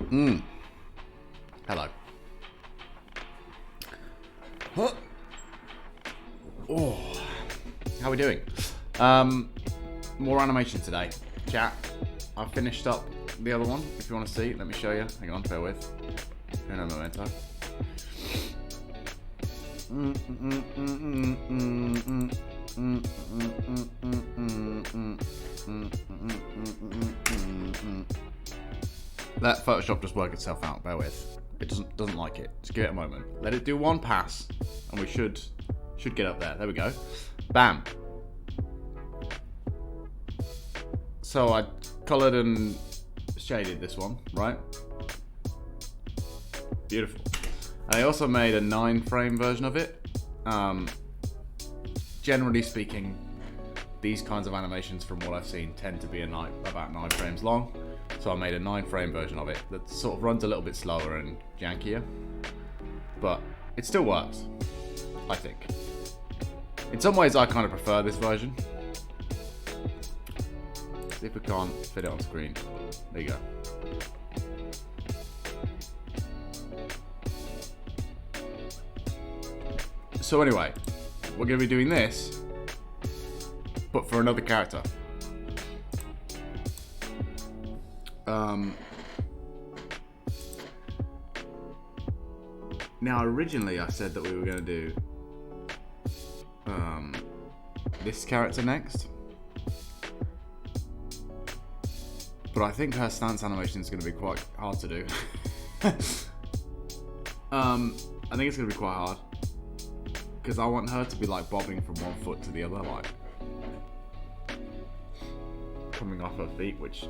Hello. Huh. Oh. How are we doing? More animation today. Chat. I finished up the other one. If you want to see, let me show you. Hang on, bear with. In a momento. Let Photoshop just work itself out. Bear with. It doesn't like it. Just give it a moment. Let it do one pass, and we should get up there. There we go. Bam. So I coloured and shaded this one, right? Beautiful. I also made a 9-frame version of it. Generally speaking, these kinds of animations, from what I've seen, tend to be about 9 frames long. So I made a 9-frame version of it that sort of runs a little bit slower and jankier, but it still works, I think. In some ways, I kind of prefer this version. See if we can't fit it on screen. There you go. So anyway, we're going to be doing this, but for another character. Now, originally I said that we were going to do this character next, but I think her stance animation is going to be quite hard to do. I think it's going to be quite hard because I want her to be like bobbing from one foot to the other, like coming off her feet, which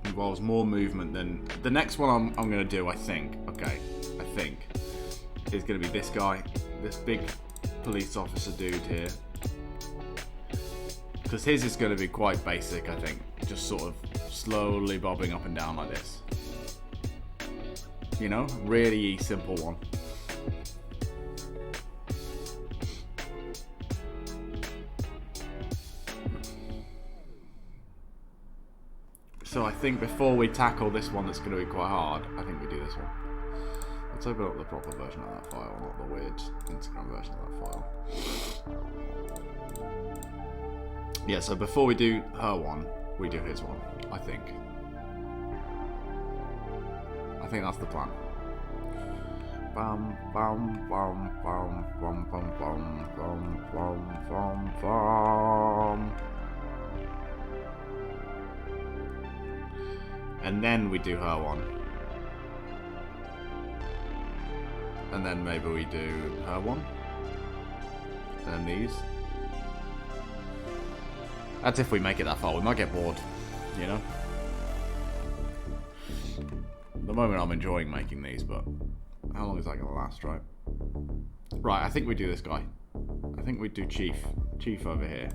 involves more movement than the next one I'm going to do, I think. Okay, I think is going to be this guy, this big police officer dude here, because his is going to be quite basic, I think, just sort of slowly bobbing up and down like this, you know, really simple one. So I think before we tackle this one that's going to be quite hard, I think we do this one. Let's open up the proper version of that file, not the weird Instagram version of that file. Yeah, so before we do her one, we do his one, I think. I think that's the plan. Bum, bum, bum, bum, bum, bum, bum, bum, bum, bum, bum. And then we do her one. And then maybe we do her one. And these. That's if we make it that far. We might get bored, you know? At the moment I'm enjoying making these, but how long is that going to last, right? Right, I think we do this guy. I think we do Chief. Chief over here.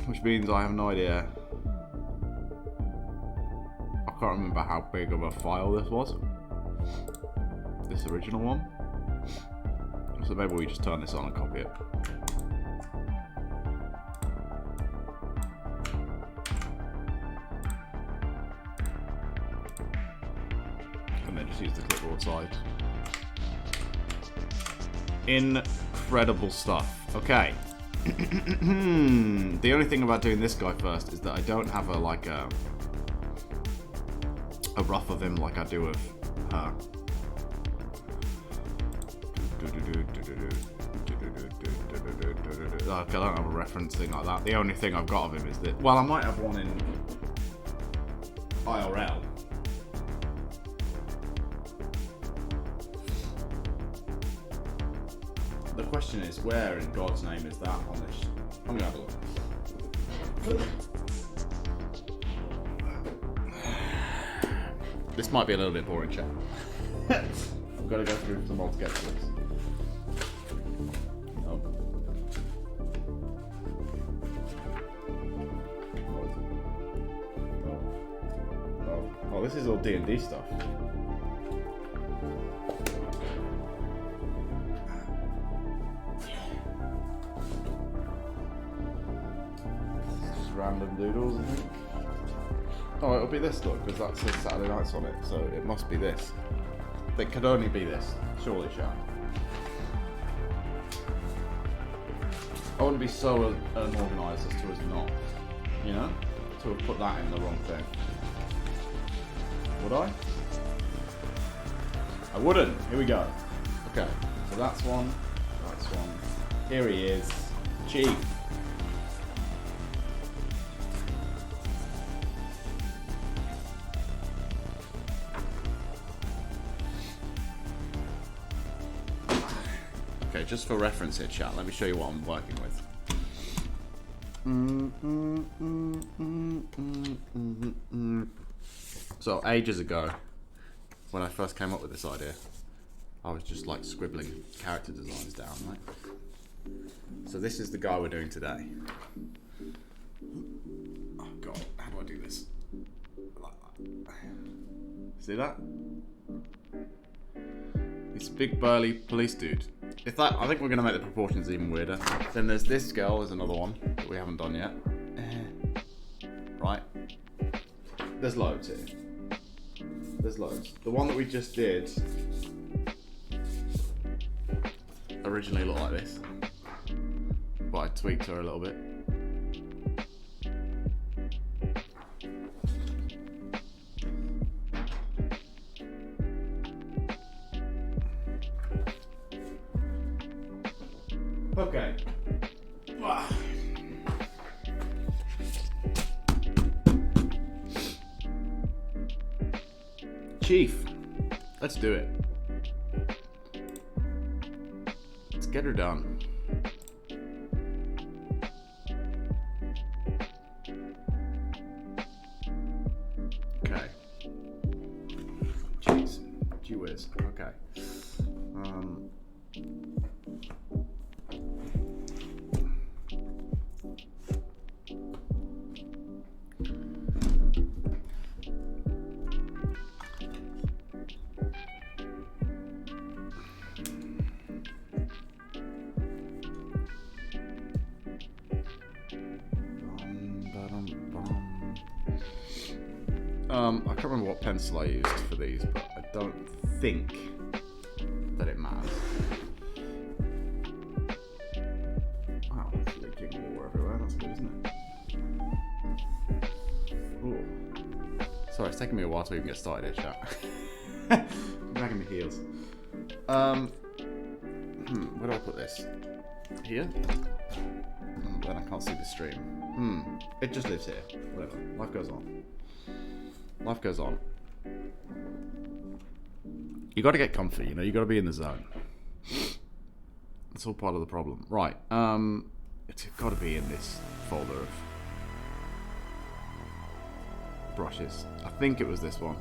Which means I have no idea. I can't remember how big of a file this was. This original one. So maybe we just turn this on and copy it. And then just use the clipboard side. Incredible stuff. Okay. The only thing about doing this guy first is that I don't have a rough of him like I do of her. Okay, I don't have a reference thing like that. The only thing I've got of him is that, well, I might have one in IRL. The question is, where in God's name is that on this? I'm gonna have a look. This might be a little bit boring, chat. I've got to go through some more to get to this. Oh. Oh, this is all D&D stuff. random doodles, I think. Oh, it'll be this look, because that says Saturday Nights on it, so it must be this. It could only be this, surely, Shan. I wouldn't be so unorganised as to as not, you know, to have put that in the wrong thing. Would I? I wouldn't. Here we go. Okay, so that's one. That's one. Here he is, Chief. Okay, just for reference here, chat, let me show you what I'm working with. So, ages ago, when I first came up with this idea, I was just like scribbling character designs down, right? So this is the guy we're doing today. Oh god, how do I do this? See that? This big burly police dude. If that, I think we're gonna make the proportions even weirder. Then there's this girl, there's another one that we haven't done yet. Right? There's loads here. There's loads. The one that we just did originally looked like this, but I tweaked her a little bit. Okay. Chief, let's do it. Let's get her done. Okay. Jeez. Gee whiz. Okay. I can't remember what pencil I used for these, but I don't think that it matters. Wow, that's leaking water everywhere. That's good, isn't it? Ooh. Sorry, it's taking me a while to even get started here, chat. I'm dragging my heels. Where do I put this? Here? Then I can't see the stream. It just lives here. Whatever. Life goes on. Life goes on. You got to get comfy, you know. You got to be in the zone. It's all part of the problem, right? It's got to be in this folder of brushes. I think it was this one,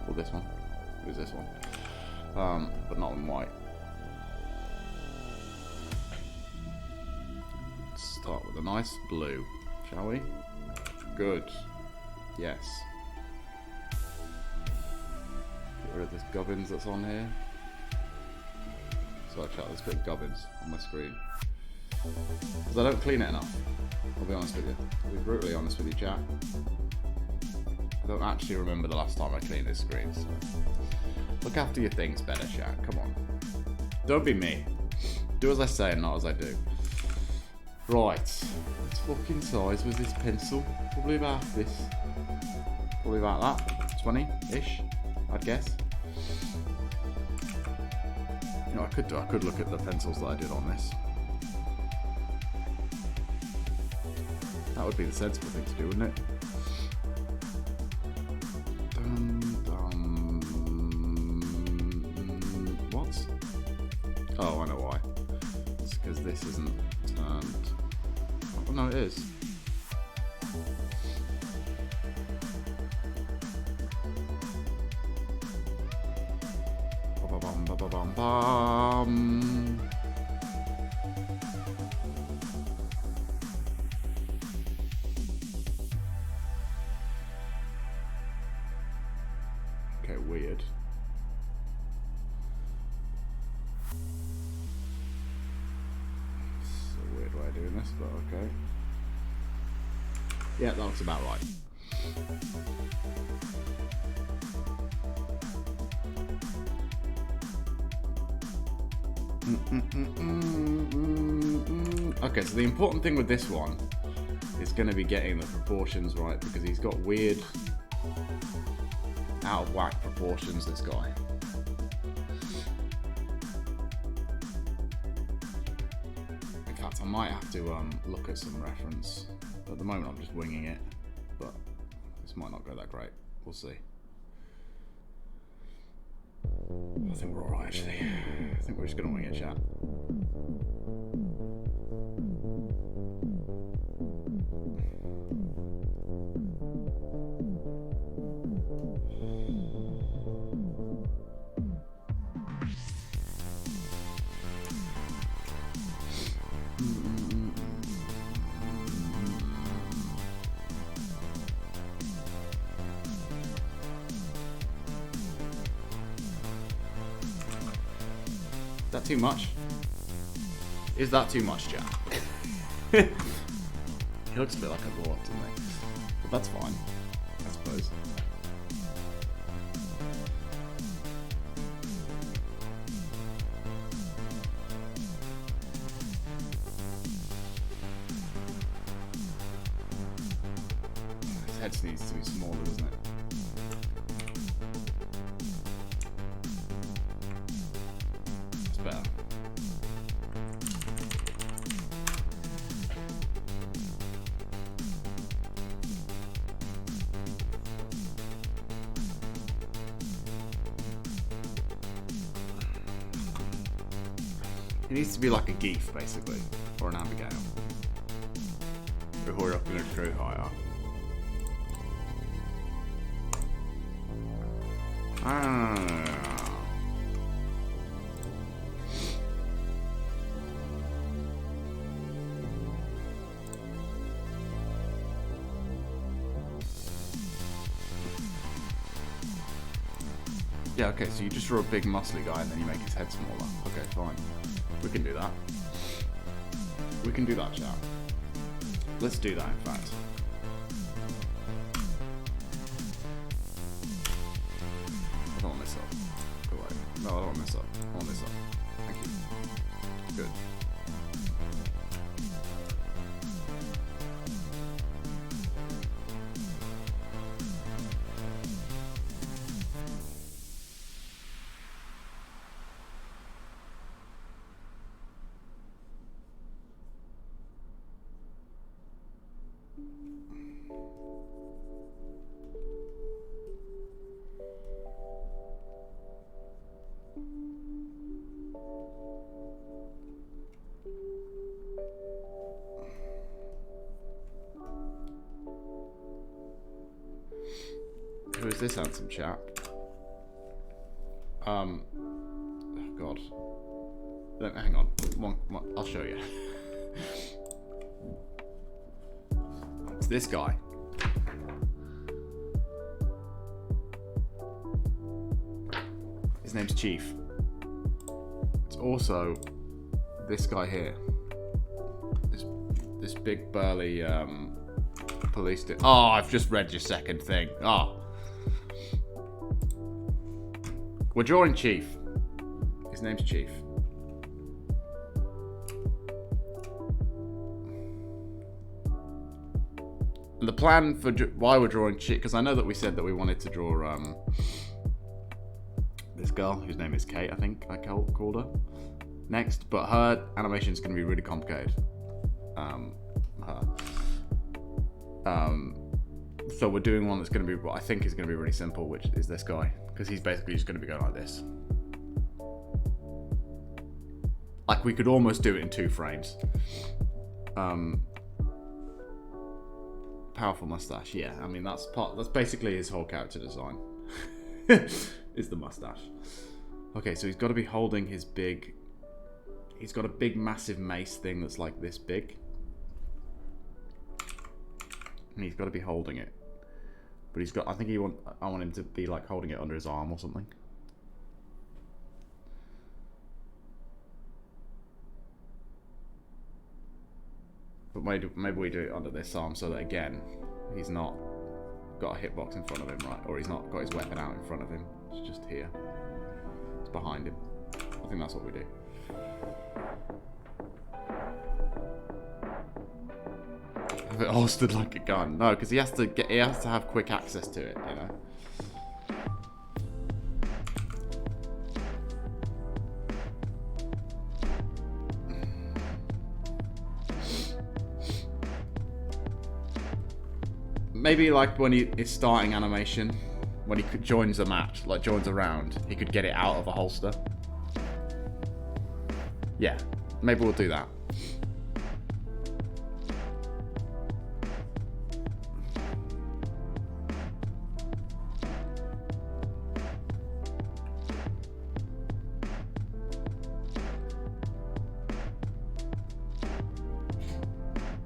or this one. It was this one, but not in white. Let's start with a nice blue. Shall we? Good. Yes. Get rid of this gubbins that's on here. Sorry chat, there's a bit of gubbins on my screen. Because I don't clean it enough. I'll be honest with you. I'll be brutally honest with you, chat. I don't actually remember the last time I cleaned this screen, so look after your things better, chat. Come on. Don't be me. Do as I say and not as I do. Right, what fucking size was this pencil? Probably about this. Probably about that. 20-ish, I'd guess. You know, I could look at the pencils that I did on this. That would be the sensible thing to do, wouldn't it? What? Oh, I know why. It's because this isn't turned. Oh no, it is. Ba-ba-bum, ba-ba-bum, bum. Okay, weird. It's a weird but okay. Yeah, that looks about right. Okay, so the important thing with this one is going to be getting the proportions right, because he's got weird, out of whack proportions, this guy. In fact, I might have to look at some reference. At the moment I'm just winging it, but this might not go that great. We'll see. I think we're alright actually. I think we're just going to wing it, chat. Is that too much? Is that too much, Jack? He looks a bit like a robot, doesn't he? But that's fine, I suppose. His head needs to be smaller, doesn't it? Better. He needs to be like a Geef, basically, or an Abigail. Before you're up in a true higher. Yeah, okay, so you just draw a big muscly guy and then you make his head smaller. Okay, fine. We can do that. We can do that, chat. Let's do that, in fact. I don't want to mess up. Go away. No, I don't want to mess up. I want to mess up. Thank you. Good. Who is this handsome chap? Oh God. Hang on. One, I'll show you. It's this guy. His name's Chief. It's also this guy here. This big burly police. Oh, I've just read your second thing. Oh. We're drawing Chief. His name's Chief. And the plan for why we're drawing Chief, because I know that we said that we wanted to draw this girl whose name is Kate, I think I called her, next, but her animation is going to be really complicated. So we're doing one that's going to be what I think is going to be really simple, which is this guy, because he's basically just going to be going like this. Like we could almost do it in 2 frames. Powerful mustache, yeah. I mean that's basically his whole character design. Is the mustache. Okay, so he's got to be holding his big. He's got a big, massive mace thing that's like this big. And he's got to be holding it. But he's got. I think I want him to be like holding it under his arm or something. But maybe we do it under this arm so that, again, he's not got a hitbox in front of him, right? Or he's not got his weapon out in front of him. It's just here. It's behind him. I think that's what we do. Have it holstered like a gun. No, because he has to have quick access to it, you know. Maybe like when he is starting animation, when he joins a match, like joins a round, he could get it out of a holster. Yeah, maybe we'll do that.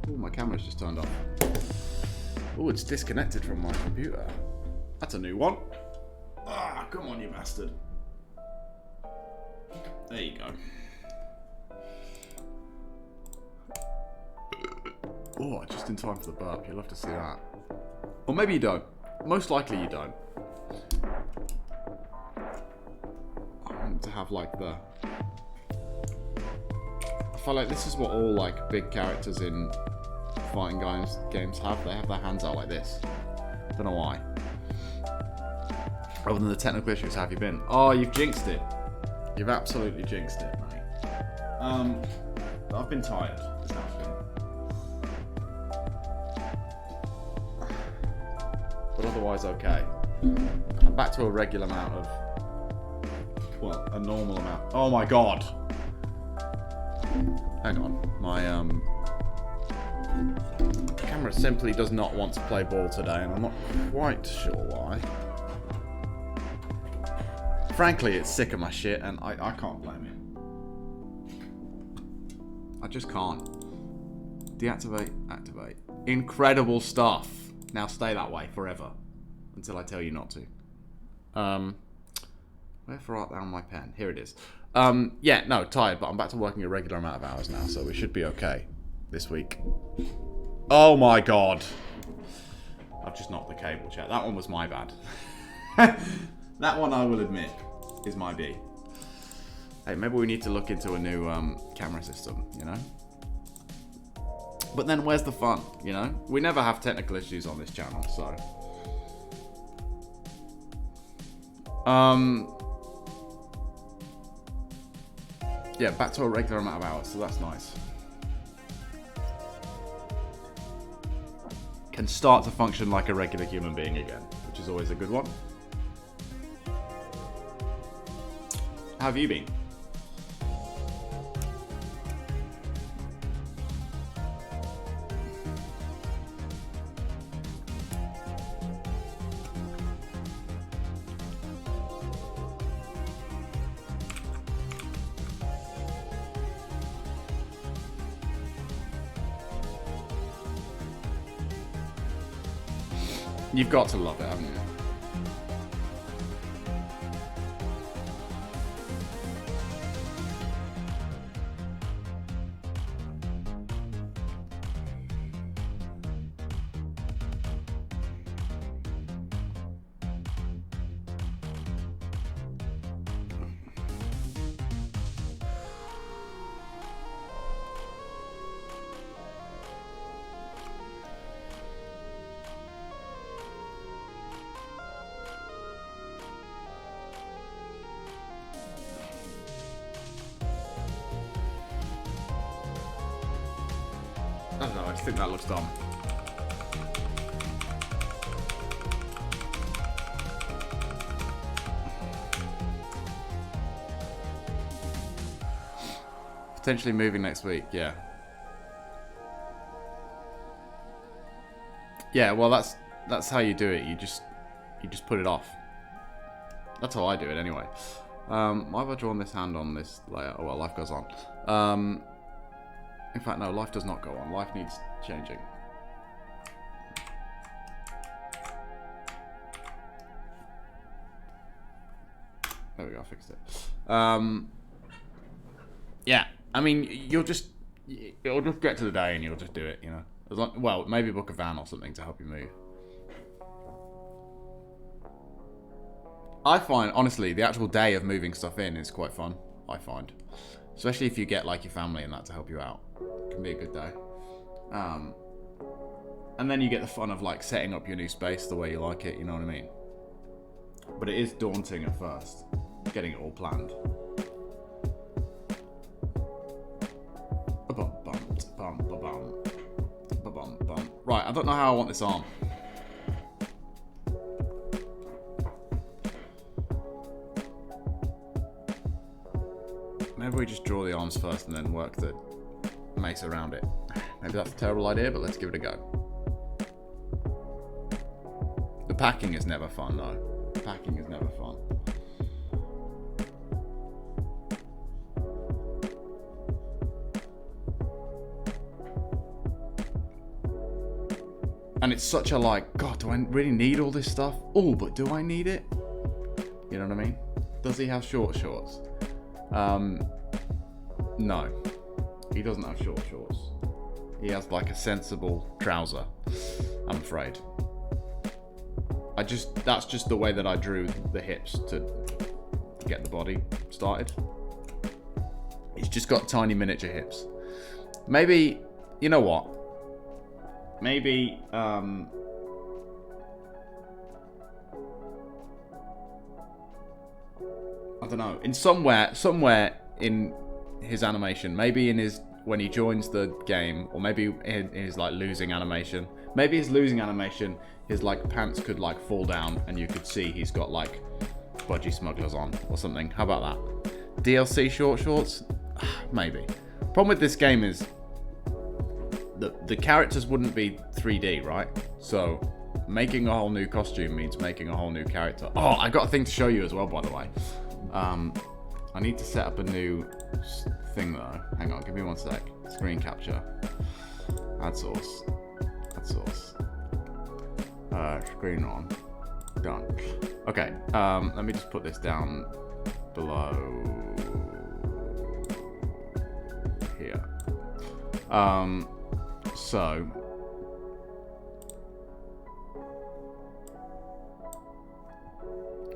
Ooh, my camera's just turned off. Oh, it's disconnected from my computer. That's a new one. Ah, come on, you bastard. There you go. Oh, just in time for the burp. You'll have to see that. Or maybe you don't. Most likely you don't. I want to have like the... I feel like this is what all like big characters in fighting games have. They have their hands out like this. Don't know why. Other than the technical issues, how have you been? Oh, you've jinxed it. You've absolutely jinxed it, mate. I've been tired. This afternoon. But otherwise, okay. I'm back to a regular amount of... Well, a normal amount. Oh my god! Hang on. My, camera simply does not want to play ball today, and I'm not quite sure why. Frankly, it's sick of my shit, and I can't blame it. I just can't. Deactivate, activate. Incredible stuff. Now stay that way forever. Until I tell you not to. Wherefore art thou my pen? Here it is. Yeah, no, tired, but I'm back to working a regular amount of hours now, so we should be okay this week. Oh my god. I've just knocked the cable, chat. That one was my bad. That one, I will admit, is my B. Hey, maybe we need to look into a new camera system, you know? But then where's the fun, you know? We never have technical issues on this channel, so... Yeah, back to a regular amount of hours, so that's nice. Can start to function like a regular human being again, which is always a good one. How have you been? You've got to love it, haven't you? I don't know, I just think that looks dumb. Potentially moving next week, yeah. Yeah, well that's how you do it. You just put it off. That's how I do it anyway. Why have I drawn this hand on this layer? Oh well, life goes on. In fact, no, life does not go on. Life needs changing. There we go, I fixed it. Yeah, I mean, you're just it'll just get to the day and you'll just do it, you know. As long, well, maybe book a van or something to help you move. I find, honestly, the actual day of moving stuff in is quite fun, I find. Especially if you get, like, your family and that to help you out. It can be a good day. And then you get the fun of, like, setting up your new space the way you like it, you know what I mean? But it is daunting at first, getting it all planned. Right, I don't know how I want this arm. Maybe we just draw the arms first and then work the mace around it. Maybe that's a terrible idea, but let's give it a go. The packing is never fun, though. The packing is never fun. And it's such a like, God, do I really need all this stuff? Oh, but do I need it? You know what I mean? Does he have short shorts? No. He doesn't have short shorts. He has like a sensible trouser, I'm afraid. That's just the way that I drew the hips to get the body started. He's just got tiny miniature hips. Maybe, you know what? Maybe, I don't know. In somewhere in his animation, maybe in his, when he joins the game, or maybe in his like losing animation. Maybe his losing animation, his like pants could like fall down and you could see he's got like budgie smugglers on or something. How about that? DLC short shorts? Maybe. Problem with this game is the characters wouldn't be 3D, right? So making a whole new costume means making a whole new character. Oh, I got a thing to show you as well, by the way. I need to set up a new thing though. Hang on, give me 1 sec. Screen capture. Add source. Add source. Screen on. Done. Okay, let me just put this down below here. So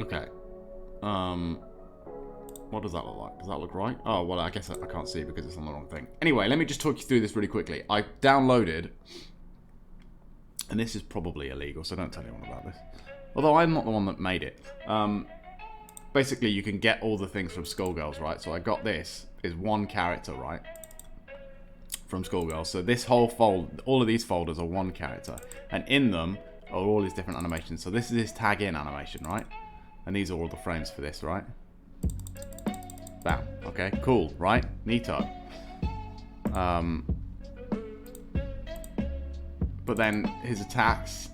okay. What does that look like? Does that look right? Oh, well, I guess I can't see because it's on the wrong thing. Anyway, let me just talk you through this really quickly. I downloaded, and this is probably illegal, so don't tell anyone about this. Although I'm not the one that made it. Basically, you can get all the things from Skullgirls, right? So I got this, is one character, right? From Skullgirls. So this whole fold, all of these folders are one character. And in them are all these different animations. So this is his tag in animation, right? And these are all the frames for this, right? Bam. Okay, cool, right? Neato. But then his attacks,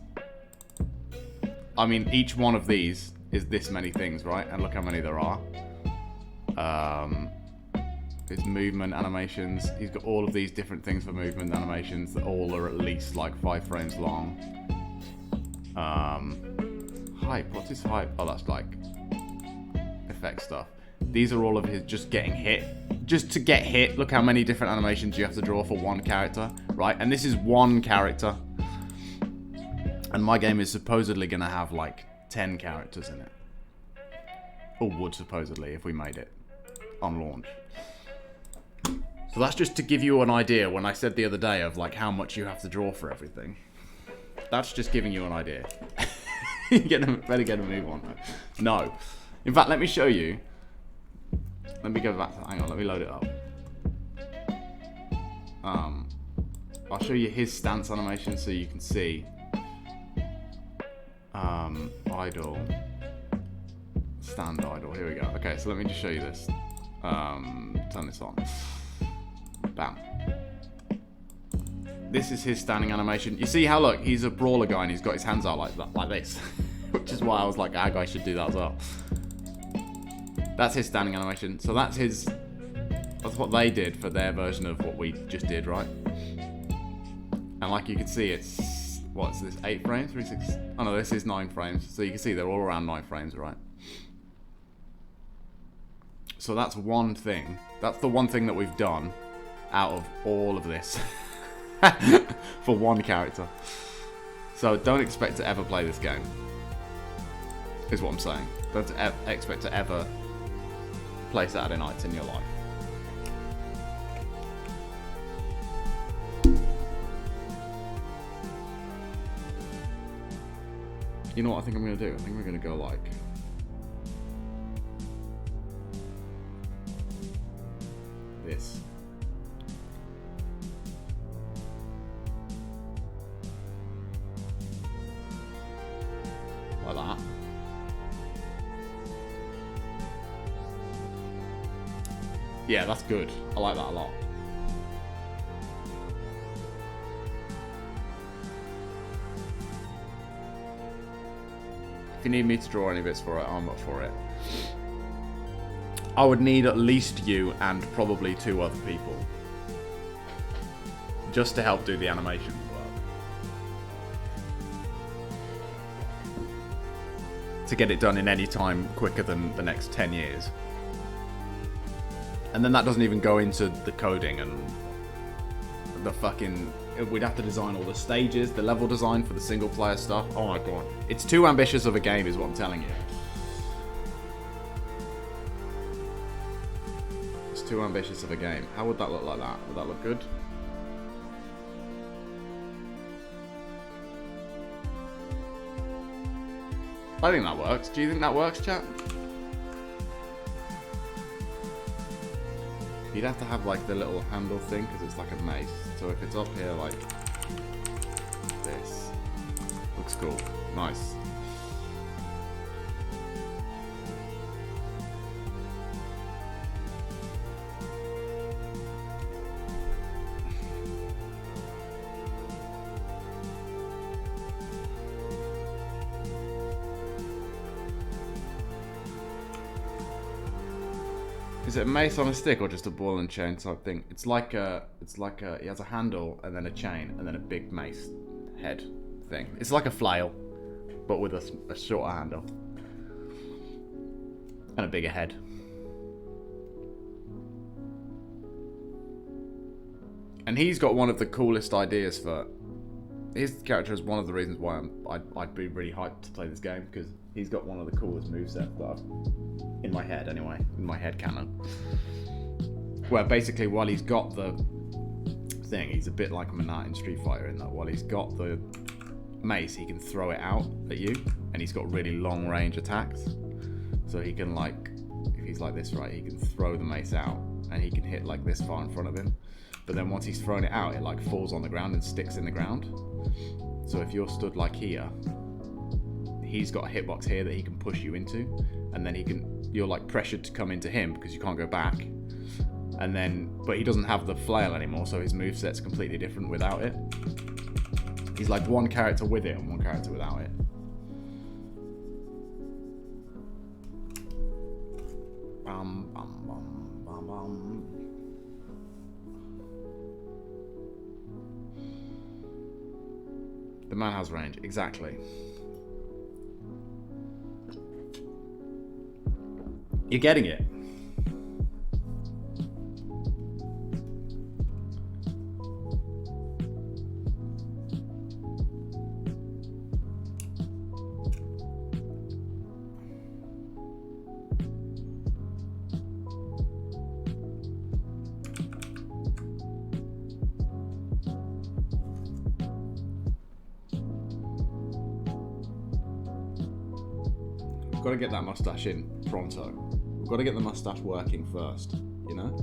I mean, each one of these is this many things, right? And look how many there are. His movement animations, he's got all of these different things for movement animations that all are at least like 5 frames long. Hype, what's his hype? Oh, that's like effect stuff. These are all of his just getting hit. Just to get hit, look how many different animations you have to draw for one character, right? And this is one character. And my game is supposedly going to have like 10 characters in it. Or would supposedly if we made it on launch. So that's just to give you an idea when I said the other day of like how much you have to draw for everything. That's just giving you an idea. Better get a move on. No. In fact, let me show you. Let me go back to, hang on, let me load it up. I'll show you his stance animation so you can see. Idle. Stand idle, here we go. Okay, so let me just show you this. Turn this on. Bam. This is his standing animation. You see how, look, he's a brawler guy and he's got his hands out like that, like this. Which is why I was like, our guy should do that as well. That's his standing animation. So that's his, that's what they did for their version of what we just did, right? And like you can see, it's, what's this, 8 frames? 3, 6, oh no, this is 9 frames. So you can see they're all around 9 frames, right? So that's one thing. That's the one thing that we've done. out of all of this for one character. So don't expect to ever play this game, is what I'm saying. Don't expect to ever play Saturday nights in your life. You know what I think I'm going to do? I think we're going to go like... this. Like that. Yeah, that's good. I like that a lot. If you need me to draw any bits for it, I'm up for it. I would need at least you and probably 2 other people just to help do the animation work. To get it done in any time quicker than the next 10 years. And then that doesn't even go into the coding and the fucking... We'd have to design all the stages, the level design for the single player stuff. Oh my god. It's too ambitious of a game is what I'm telling you. It's too ambitious of a game. How would that look like that? Would that look good? I think that works. Do you think that works, chat? You'd have to have like the little handle thing because it's like a mace. So if it's up here like this, looks cool. Nice. Is it a mace on a stick or just a ball and chain type thing? It's like a, it has a handle and then a chain and then a big mace head thing. It's like a flail, but with a shorter handle. And a bigger head. And he's got one of the coolest ideas for... His character is one of the reasons why I'd be really hyped to play this game, because he's got one of the coolest movesets that I've, in my head anyway, in my head canon. Where basically while he's got the thing, he's a bit like Manat in Street Fighter in that while he's got the mace, he can throw it out at you, and he's got really long range attacks. So he can like, if he's like this, right, he can throw the mace out, and he can hit like this far in front of him. But then once he's thrown it out, it like falls on the ground and sticks in the ground. So if you're stood like here, he's got a hitbox here that he can push you into, and then you're like pressured to come into him because you can't go back. And then, but he doesn't have the flail anymore, so his moveset's completely different without it. He's like one character with it and one character without it. Bum, bum, bum, bum, bum. The man has range, exactly. You're getting it. Got to get that mustache in pronto. We've got to get the mustache working first, you know?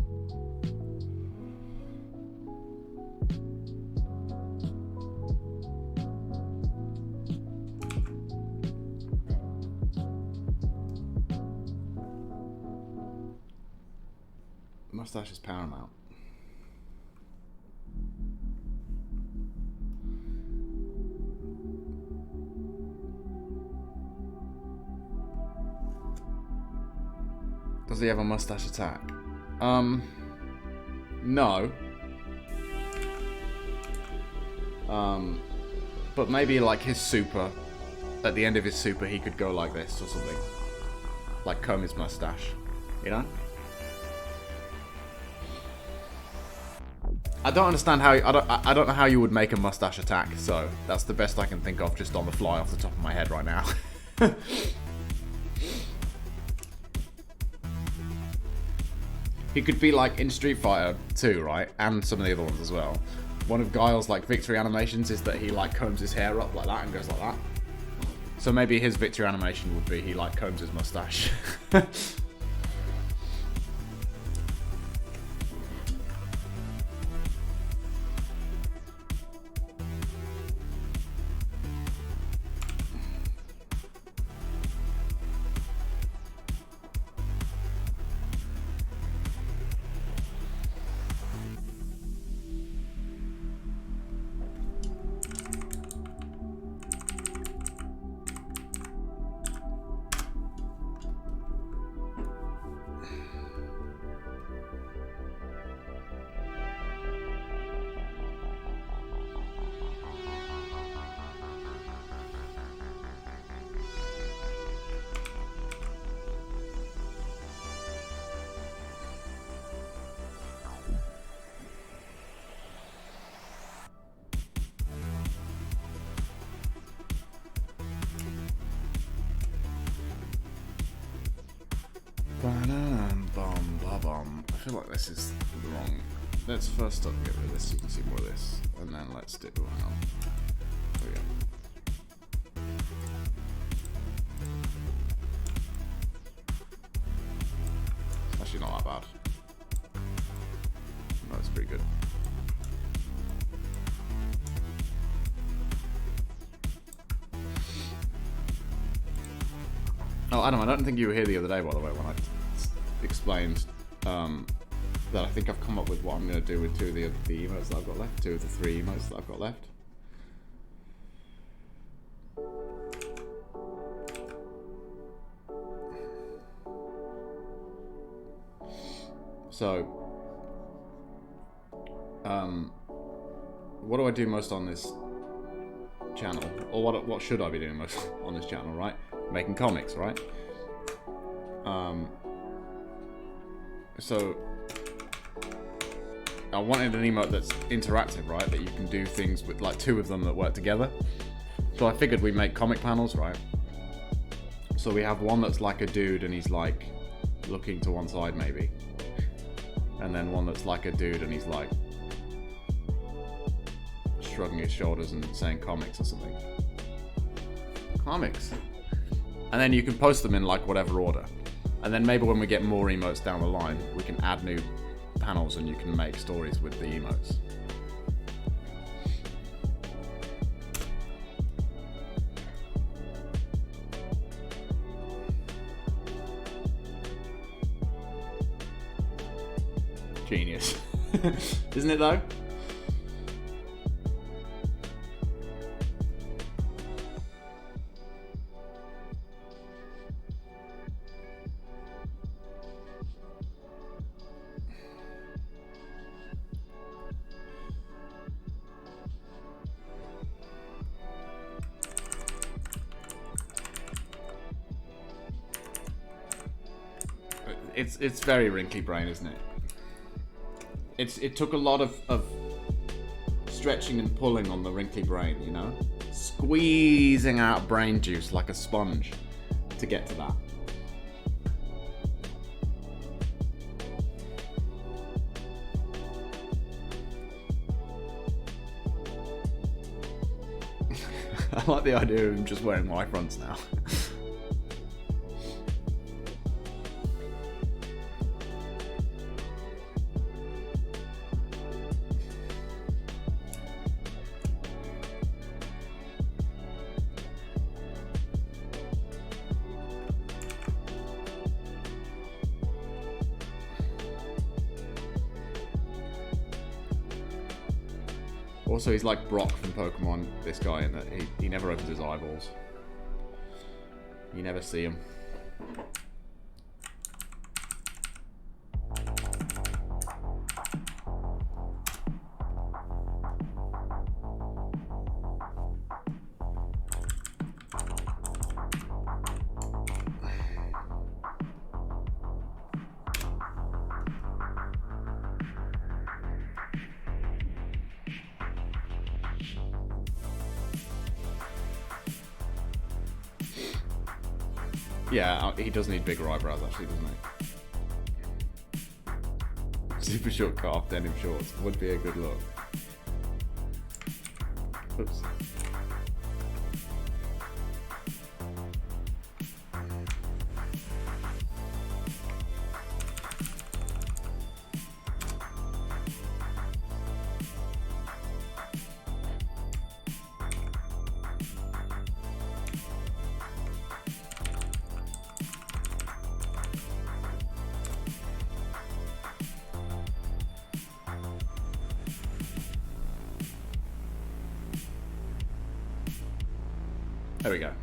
Mustache is paramount. Does he have a mustache attack? No. But maybe like his super, at the end of his super, he could go like this or something. Like comb his mustache, you know? I don't understand how I don't know how you would make a mustache attack. So that's the best I can think of just on the fly off the top of my head right now. He could be like in Street Fighter 2, right? And some of the other ones as well. One of Guile's like victory animations is that he like combs his hair up like that and goes like that. So maybe his victory animation would be he like combs his mustache. I feel like this is wrong. Let's first start get rid of this so you can see more of this. And then let's do... Oh, hang on. There we go. It's actually not that bad. No, it's pretty good. Oh, Adam, I don't think you were here the other day, by the way, when I explained that I think I've come up with what I'm going to do with two of the emotes that I've got left. Two of the three emotes that I've got left. So, what do I do most on this channel? Or what should I be doing most on this channel, right? Making comics, right? So I wanted an emote that's interactive, right? That you can do things with, like two of them that work together. So I figured we make comic panels, right? So we have one that's like a dude and he's like looking to one side maybe. And then one that's like a dude and he's like shrugging his shoulders and saying comics or something. Comics. And then you can post them in like whatever order. And then maybe when we get more emotes down the line, we can add new panels and you can make stories with the emotes. Genius. Isn't it though? It's very wrinkly brain, isn't it? It took a lot of stretching and pulling on the wrinkly brain, you know? Squeezing out brain juice like a sponge to get to that. I like the idea of him just wearing Y fronts now. Also, he's like Brock from Pokemon, this guy, in that he never opens his eyeballs. You never see him. Yeah, he does need bigger eyebrows actually, doesn't he? Super short cut off denim shorts would be a good look. Oops. There we go.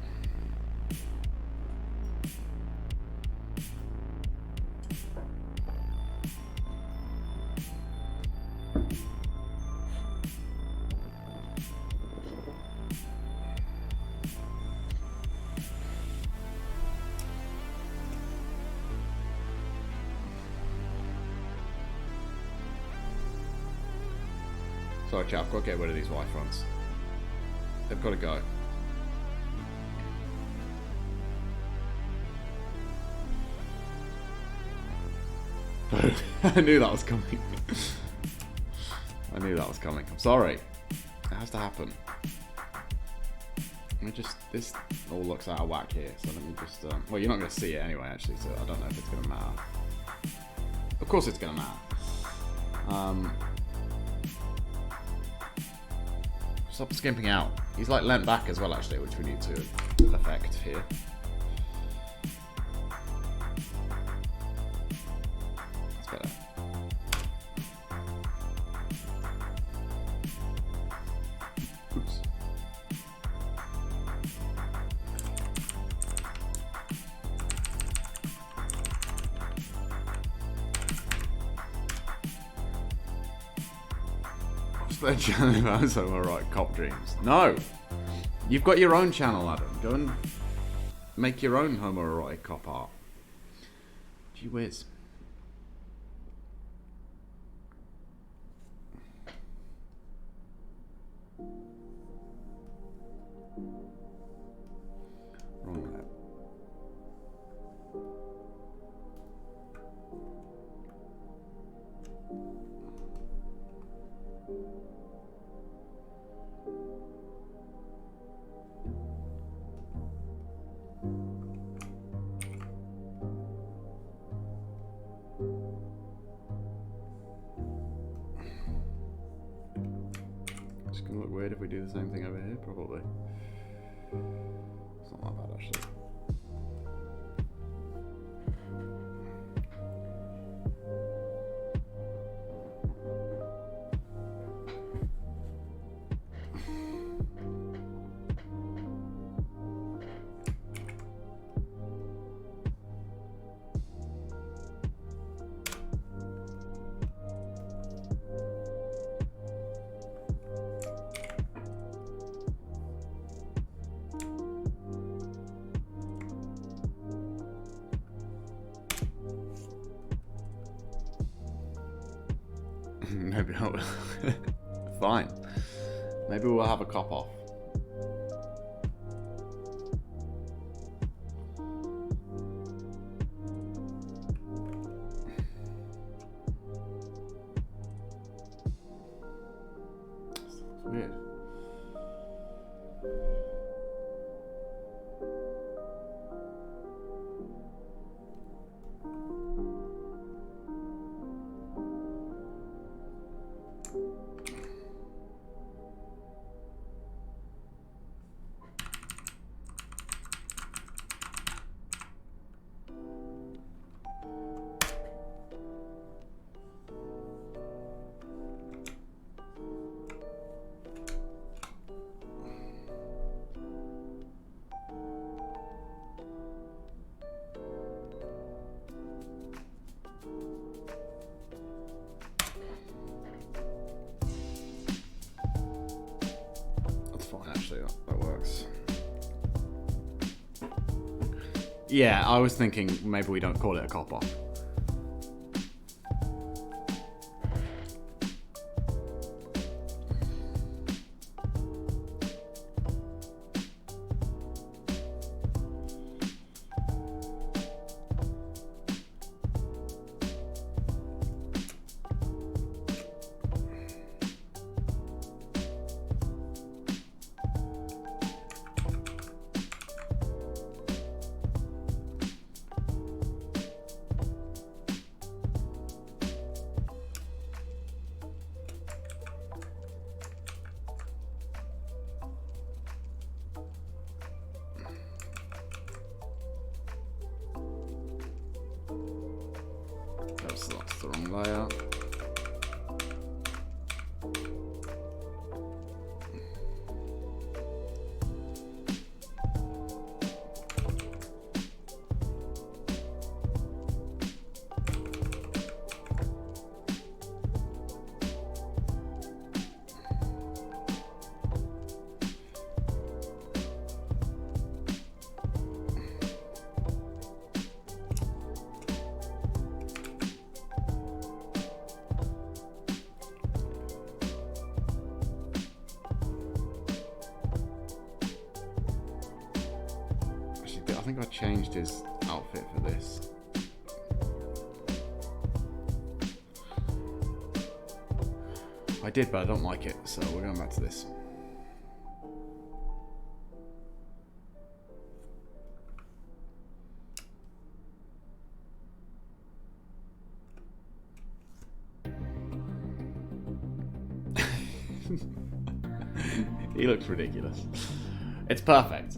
Sorry, chap, I've got to get rid of these Y fronts. They've got to go. I knew that was coming. I knew that was coming. I'm sorry. It has to happen. Let me just... This all looks out of whack here, so let me just... well, you're not going to see it anyway, actually, so I don't know if it's going to matter. Of course it's going to matter. Stop skimping out. He's like leant back as well, actually, which we need to affect here. That's better. Oops. Their channel about homoerotic cop dreams. No! You've got your own channel, Adam. Go and make your own homoerotic cop art. Gee whiz. Wrong rep. It's gonna look weird if we do the same thing over here, probably. It's not that bad, actually. Maybe I'll... Fine. Maybe we'll have a cop off. It's weird. Actually, that works. Yeah, I was thinking maybe we don't call it a cop off. Oops, that's the wrong layer. I think I changed his outfit for this. I did, but I don't like it, so we're going back to this. He looks ridiculous. It's perfect.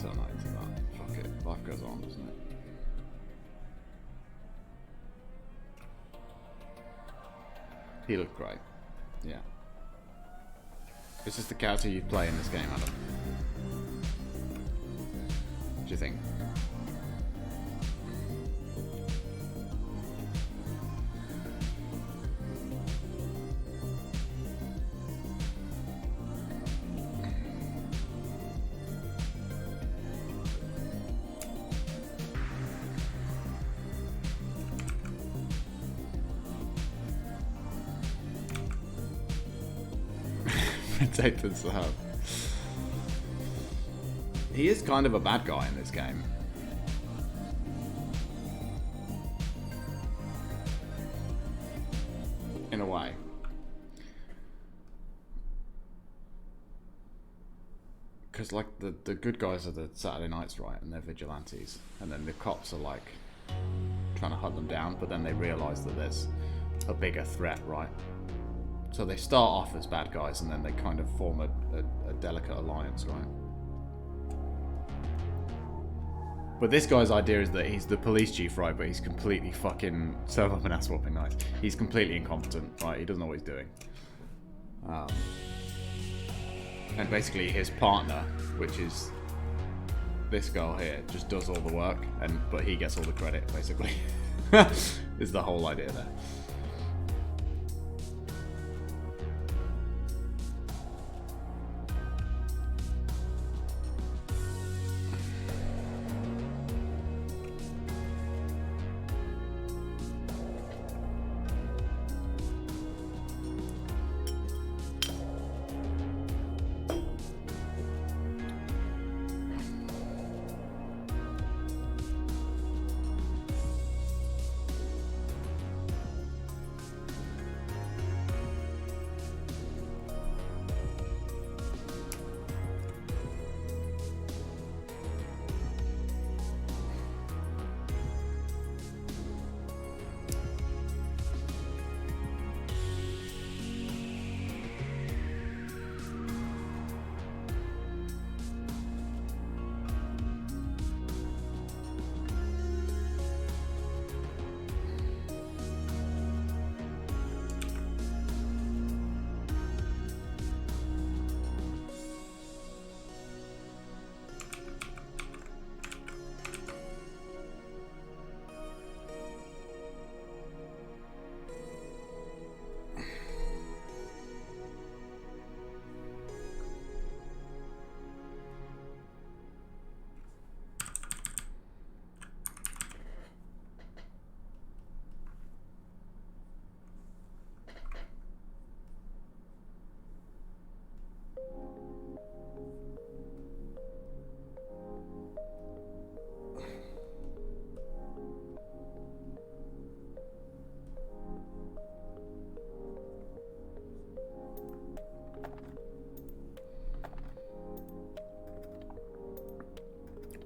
Turn that into that. Fuck it. Life goes on, doesn't it? He looked great. Yeah. Is this the character you play in this game, Adam? What do you think? Protected Sahab. He is kind of a bad guy in this game. In a way. Because like the good guys are the Saturday Nights, right? And they're vigilantes. And then the cops are like trying to hunt them down, but then they realise that there's a bigger threat, right? So they start off as bad guys and then they kind of form a delicate alliance, right? But this guy's idea is that he's the police chief, right? But he's completely fucking... So up an ass whooping, nice. He's completely incompetent, right? He doesn't know what he's doing. And basically his partner, which is this girl here, just does all the work, but he gets all the credit, basically. Is the whole idea there.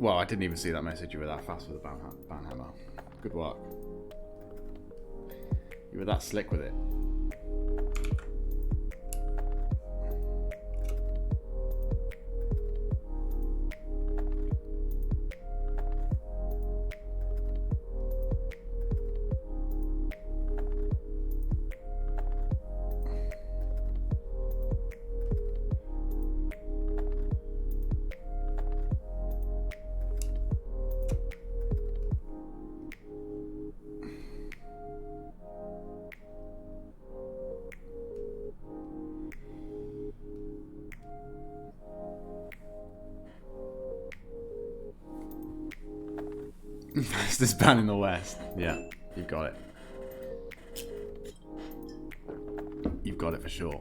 Well, I didn't even see that message. You were that fast with the banhammer. Good work. You were that slick with it. Fastest band in the West. Yeah, you've got it. You've got it for sure.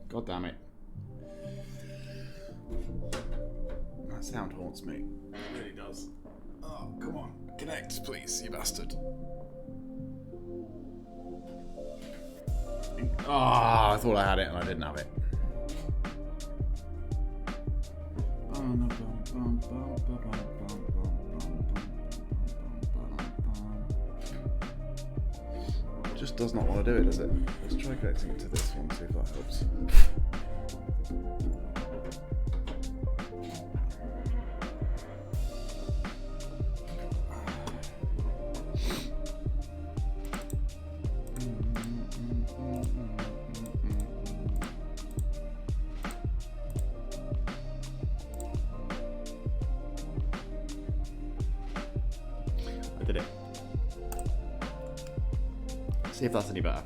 God damn it. That sound haunts me. It really does. Oh, come on. Connect, please, you bastard. Ah, I thought I had it and I didn't have it. Just does not want to do it, does it? Let's try connecting it to this one, see if that helps. I did it. See if that's any better.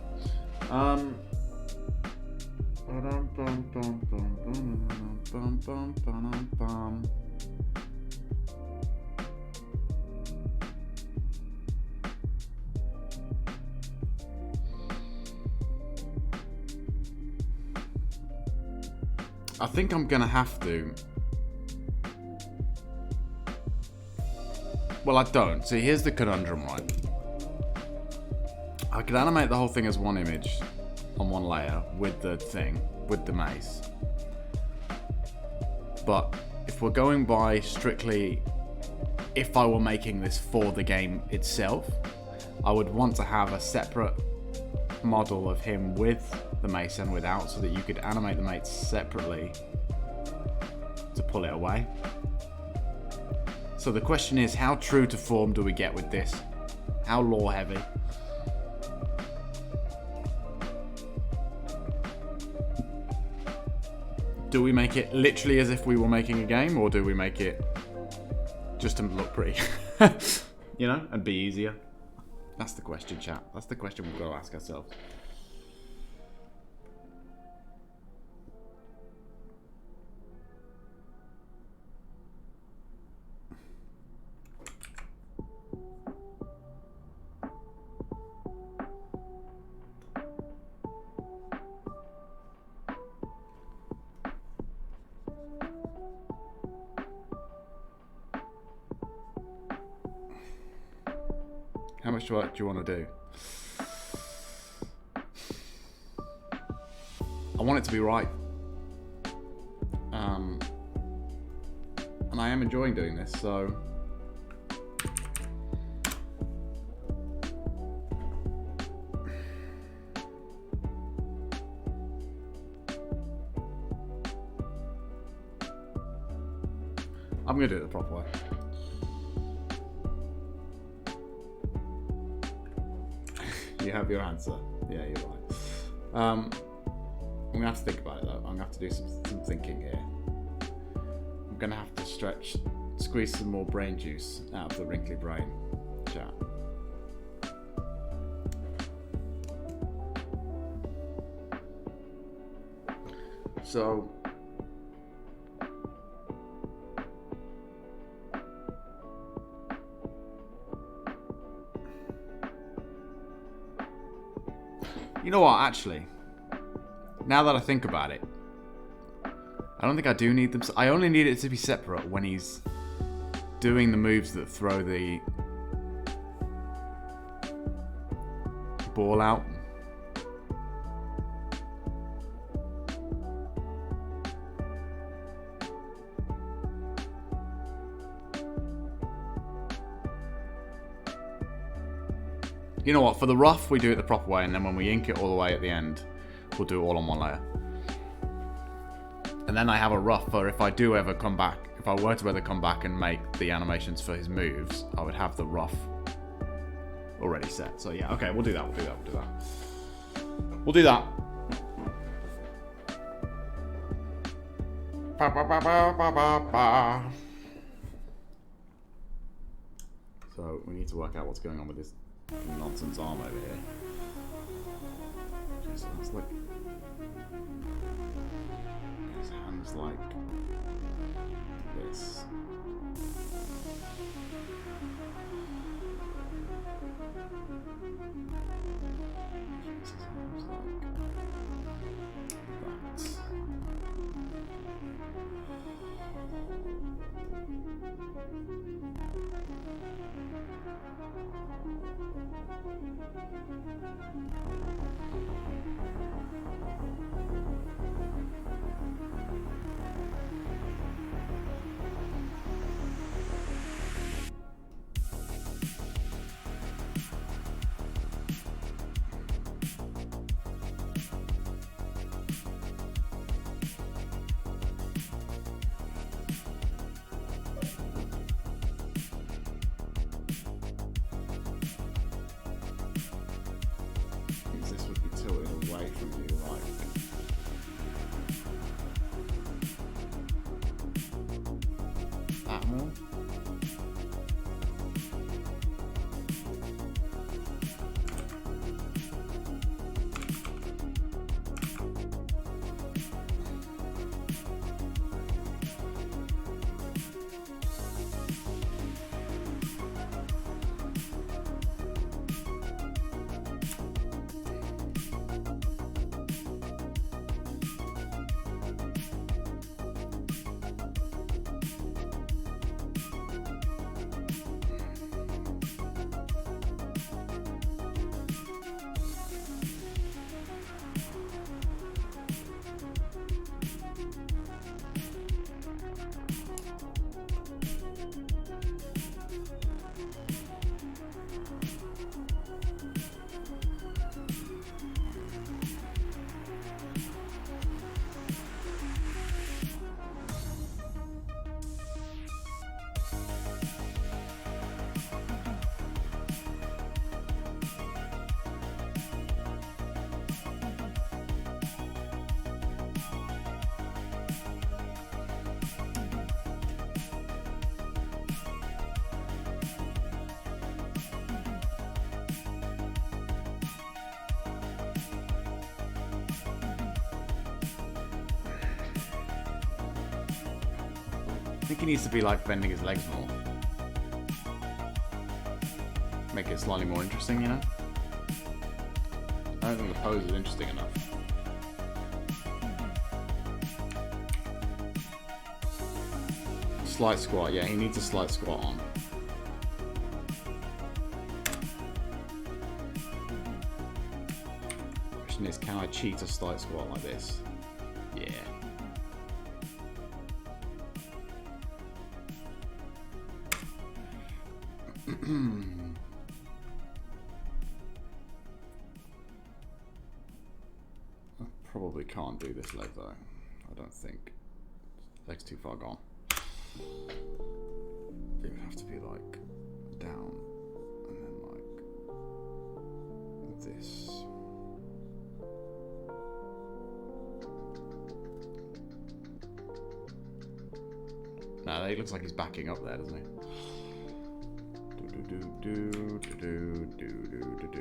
I think I'm gonna have to. Well, I don't. See, here's the conundrum, right? I could animate the whole thing as one image on one layer with the thing, with the mace. But if we're going by strictly, if I were making this for the game itself, I would want to have a separate model of him with the mace and without, so that you could animate the mace separately to pull it away. So the question is, how true to form do we get with this? How lore heavy? Do we make it literally as if we were making a game, or do we make it just to look pretty? You know, and be easier? That's the question, chat. That's the question we've got to ask ourselves. How much work do you want to do? I want it to be right. And I am enjoying doing this, so... I'm going to do it the proper way. You have your answer. Yeah, you're right. I'm gonna have to think about it though. I'm gonna have to do some thinking here. I'm gonna have to squeeze some more brain juice out of the wrinkly brain. Chat. So. You know what, actually, now that I think about it, I don't think I do need them. I only need it to be separate when he's doing the moves that throw the ball out. You know what, for the rough, we do it the proper way, and then when we ink it all the way at the end, we'll do it all on one layer. And then I have a rough for if I do ever come back, if I were to ever come back and make the animations for his moves, I would have the rough already set. So yeah, okay, we'll do that, we'll do that, we'll do that. We'll do that. Ba, ba, ba, ba, ba, ba, ba. So we need to work out what's going on with this nonsense arm over here. Just sounds like his hands like this. His arms like that. This would be tilted away from you, like that more. I think he needs to be like bending his legs more. Make it slightly more interesting, you know? I don't think the pose is interesting enough. Slight squat, yeah, he needs a slight squat on. Question is, can I cheat a slight squat like this? Yeah. I probably can't do this leg though. I don't think. Leg's too far gone. It would have to be like down and then like this? No, he looks like he's backing up there, doesn't he?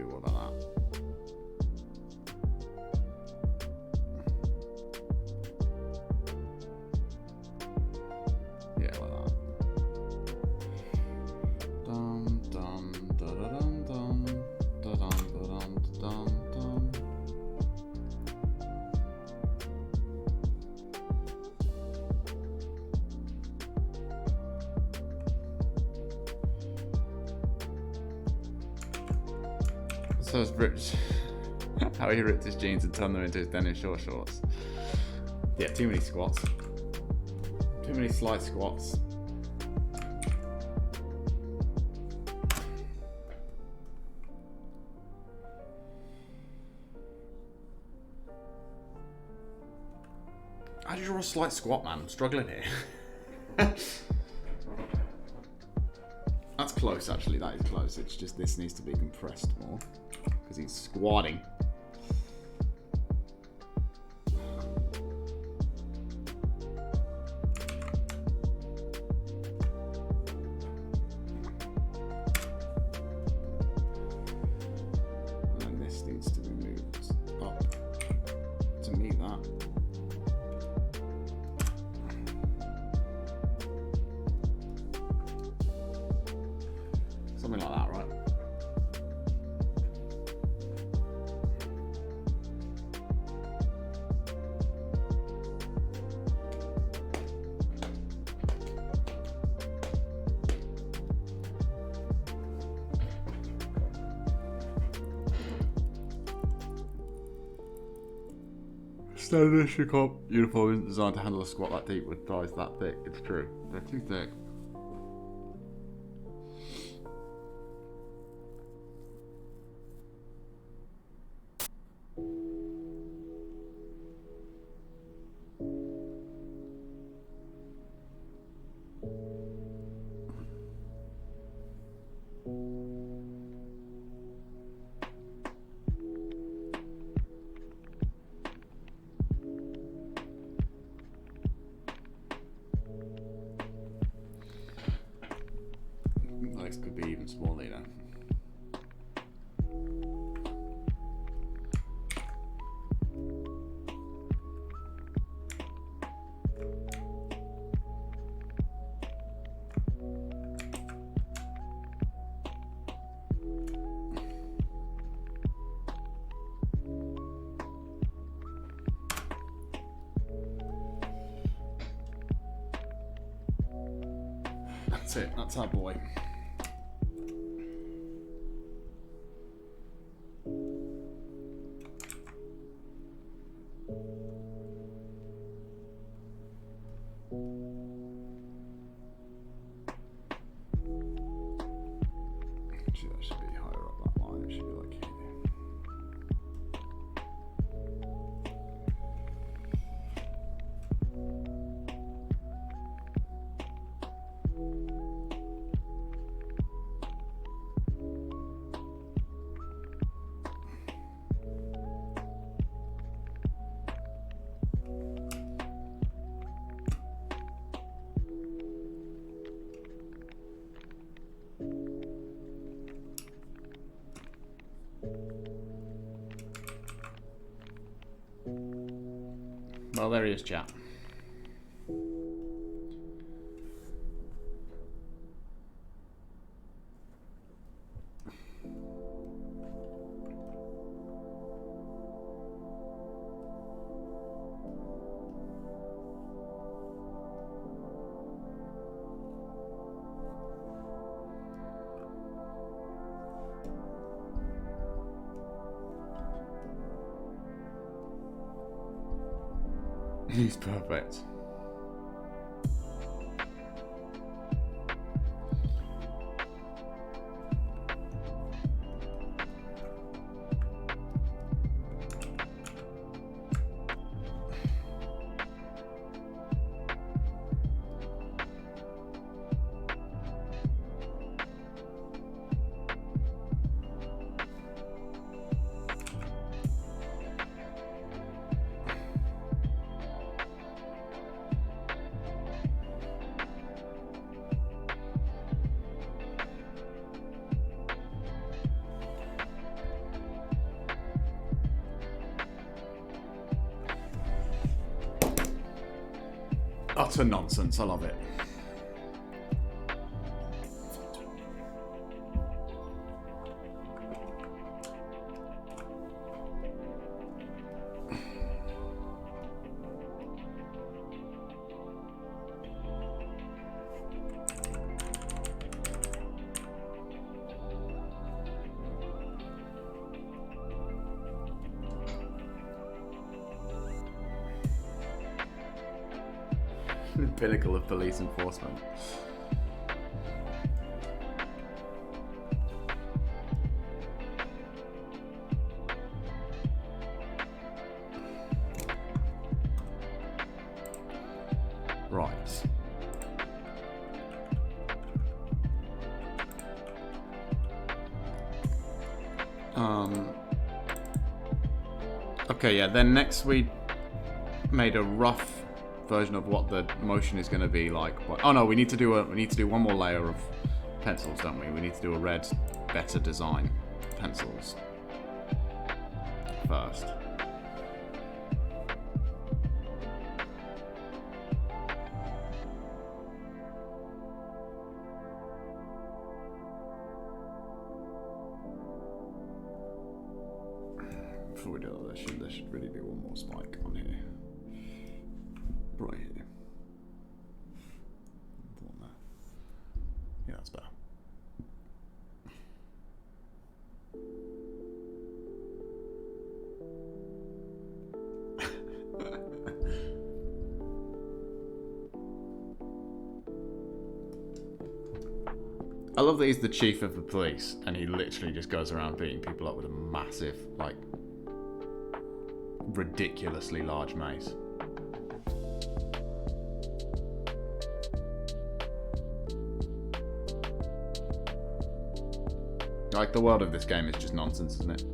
What about that? Yeah, like that. Dum dum da da dum dum da dum da dum dum dum. So it's Rich. How he ripped his jeans and turned them into his denim short shorts. Yeah, too many squats. Too many slight squats. How do you draw a slight squat, man? I'm struggling here. That's close, actually. That is close. It's just this needs to be compressed more because he's squatting. And this needs to be moved up to meet that. Something like that, right? Standard issue comp uniform isn't designed to handle a squat that deep with thighs that thick. It's true. They're too thick. Legs could be even smaller, you know. That's it, that's our boy. Actually, that should be higher up that line. It should be like here. Well, there he is, chat. He's perfect. Utter nonsense. I love it. The pinnacle of police enforcement. Right. Okay, yeah, then next we made a rough version of what the motion is going to be like. Oh no, we need to do one more layer of pencils, don't we? We need to do a red, better design pencils first. Before we do all this, there should really be one more spike on here. Right here. Yeah, that's better. I love that he's the chief of the police and he literally just goes around beating people up with a massive, like, ridiculously large mace. Like, the world of this game is just nonsense, isn't it?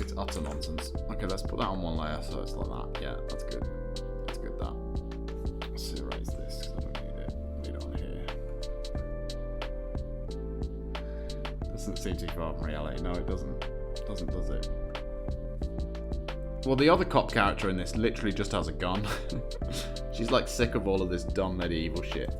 It's utter nonsense. Okay, let's put that on one layer so it's like that. Yeah, that's good. That's good, that. Let's erase this because I don't need it. Leave it on here. Doesn't seem too far from reality. No, it doesn't. Does it? Well, the other cop character in this literally just has a gun. She's like sick of all of this dumb medieval shit.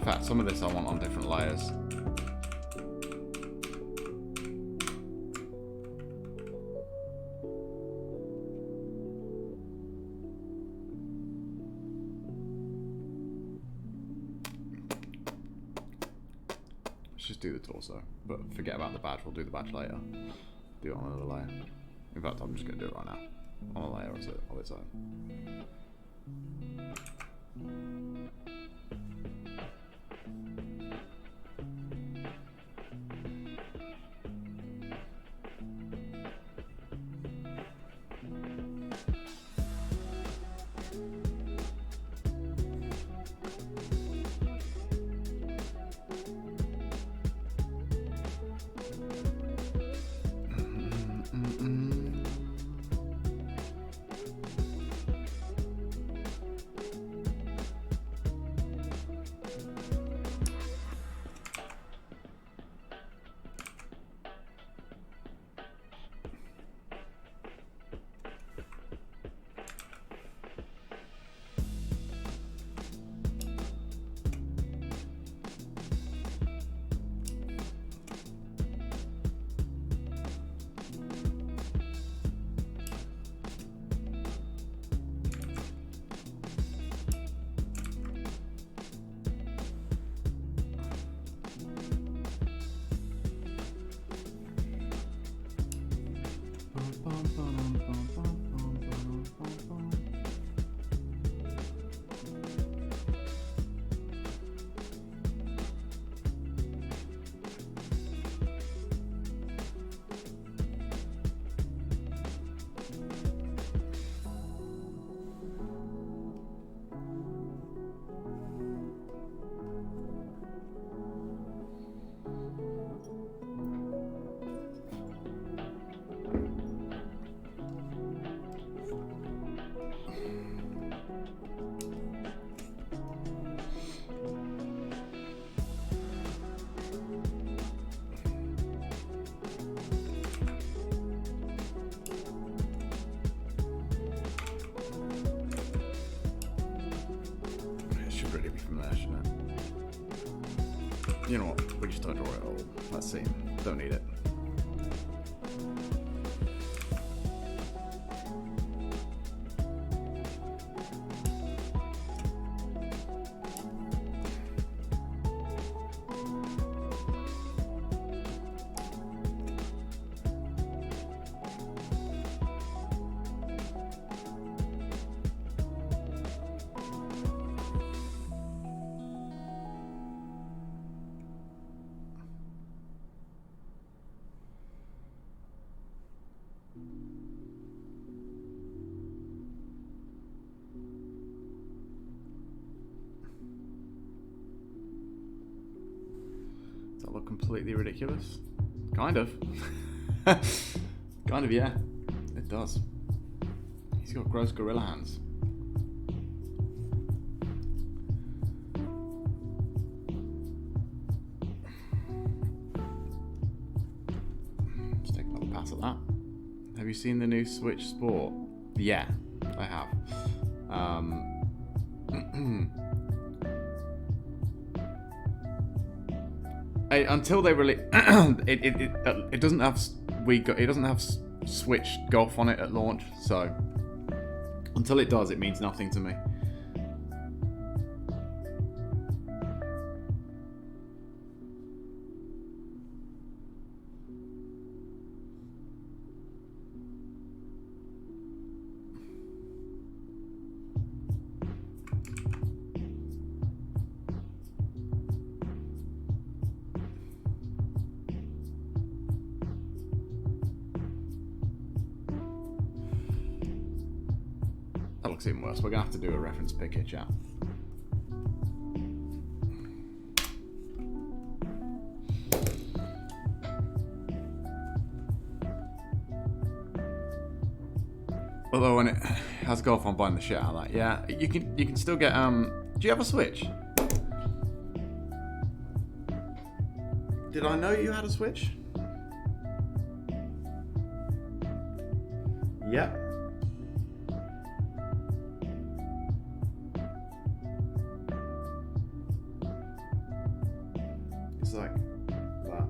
fact, some of this I want on different layers. Let's just do the torso, but forget about the badge. We'll do the badge later. Do it on another layer. In fact, I'm just going to do it right now. On a layer of its own. You know what? We just don't draw it all. Let's see. Don't need it. Does that look completely ridiculous? Kind of. Kind of, yeah. It does. He's got gross gorilla hands. Let's take another pass at that. Have you seen the new Switch Sport? Yeah, I have. Until they release, it doesn't have it doesn't have Switch Golf on it at launch, so until it does, it means nothing to me. That looks even worse. We're gonna have to do a reference pick here, chat. Although when it has golf, I'm buying the shit out of that. Yeah, you can still get do you have a Switch? Did I know you had a Switch? Yep. It's like that.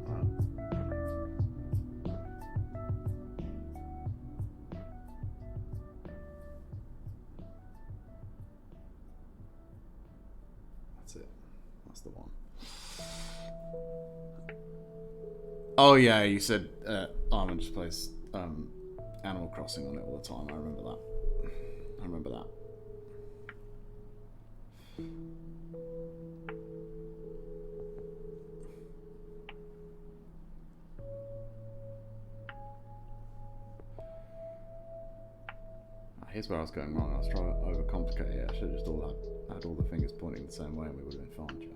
That's it. That's the one. Oh yeah, you said Armin just plays Animal Crossing on it all the time. I remember that. I remember that. Here's where I was going wrong. I was trying to overcomplicate it. I should have just had all the fingers pointing the same way and we would have been fine, chat.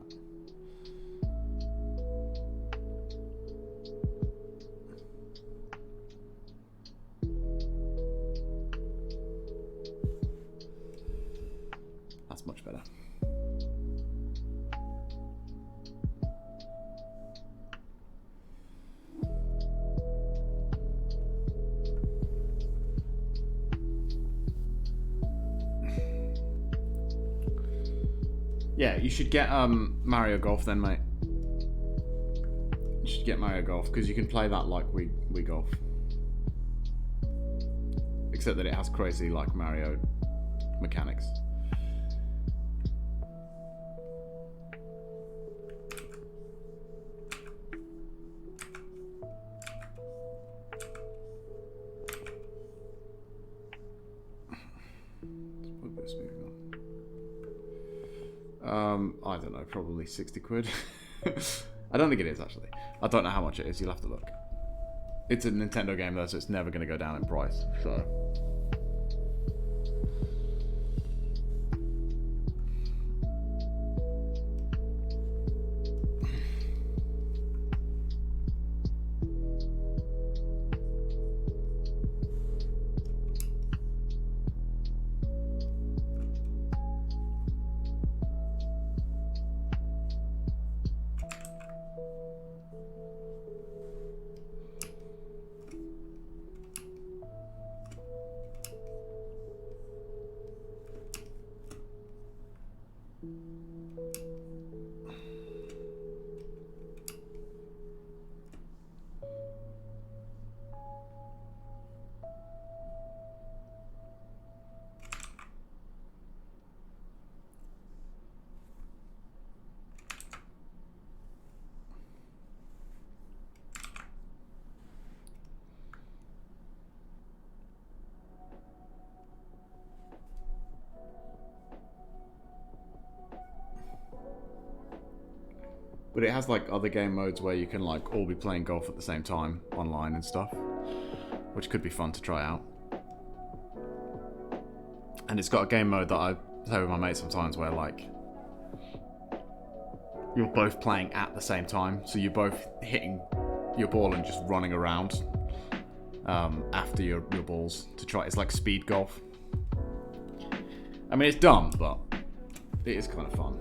That's much better. Yeah, you should get Mario Golf then, mate. You should get Mario Golf because you can play that like Wii Golf, except that it has crazy like Mario mechanics. I don't know, probably 60 quid. I don't think it is, actually. I don't know how much it is, you'll have to look. It's a Nintendo game though, so it's never going to go down in price, so... But it has like other game modes where you can like all be playing golf at the same time online and stuff, which could be fun to try out. And it's got a game mode that I play with my mates sometimes where like you're both playing at the same time, so you're both hitting your ball and just running around after your balls to try. It's like speed golf. I mean, it's dumb, but it is kind of fun.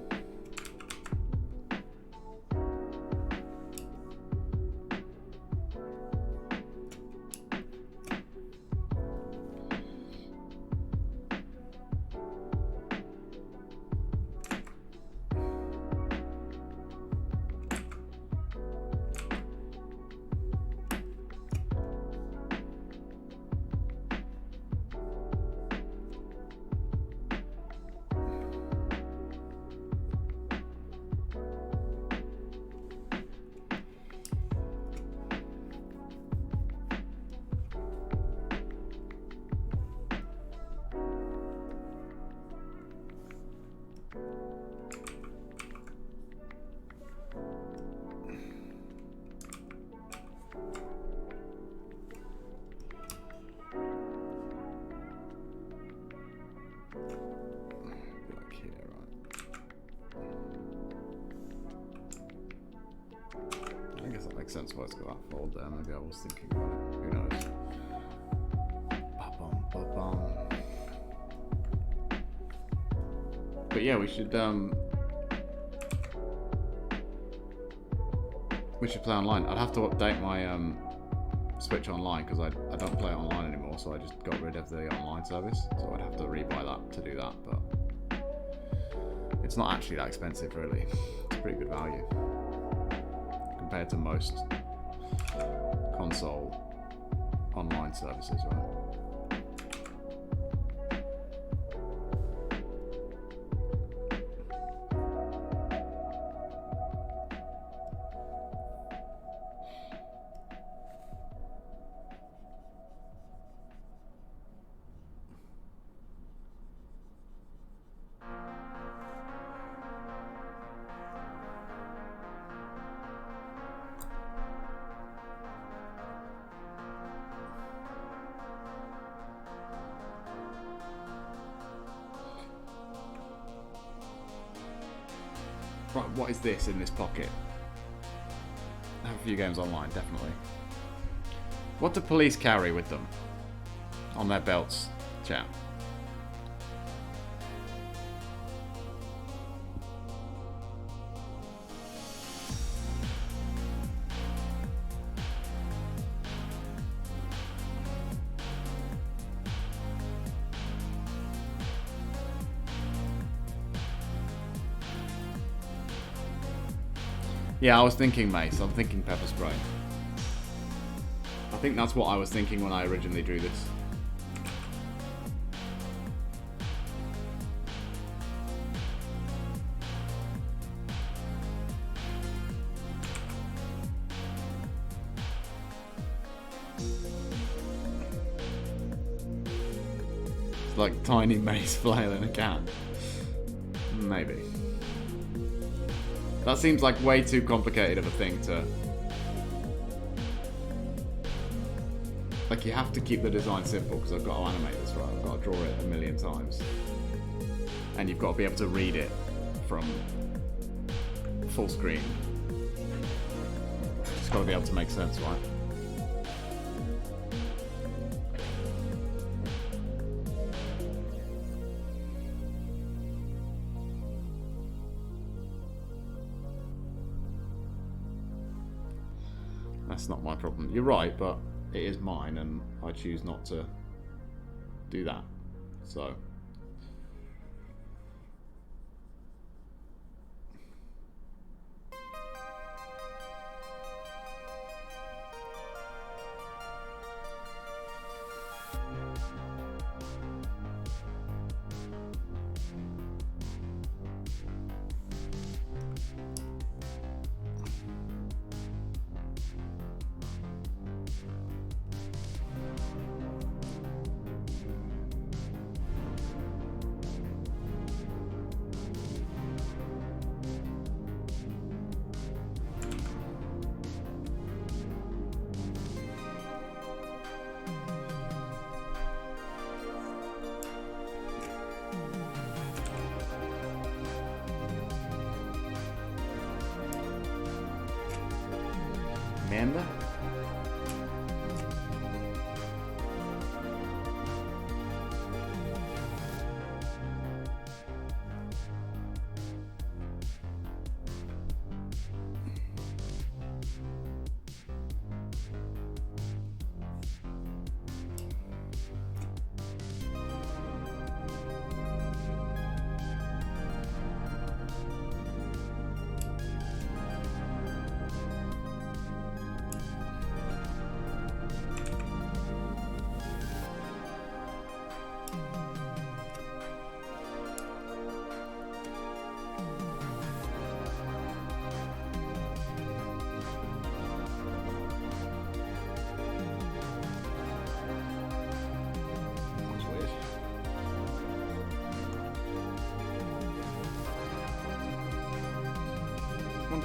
Sense why it's got that fold there. Maybe I was thinking about it. Who knows? Ba-bum, ba-bum. But yeah, we should play online. I'd have to update my Switch Online because I don't play it online anymore. So I just got rid of the online service. So I'd have to rebuy that to do that. But it's not actually that expensive, really. It's pretty good value. compared to most console online services, right? Right, what is this in this pocket? I have a few games online, definitely. What do police carry with them? On their belts, chat. Yeah, I was thinking mace. I'm thinking pepper spray. I think that's what I was thinking when I originally drew this. It's like tiny mace flail in a can. Maybe. That seems like way too complicated of a thing to... Like, you have to keep the design simple because I've got to animate this right. I've got to draw it a million times. And you've got to be able to read it from full screen. It's got to be able to make sense, right? That's not my problem. You're right, but it is mine, and I choose not to do that. So... Amanda?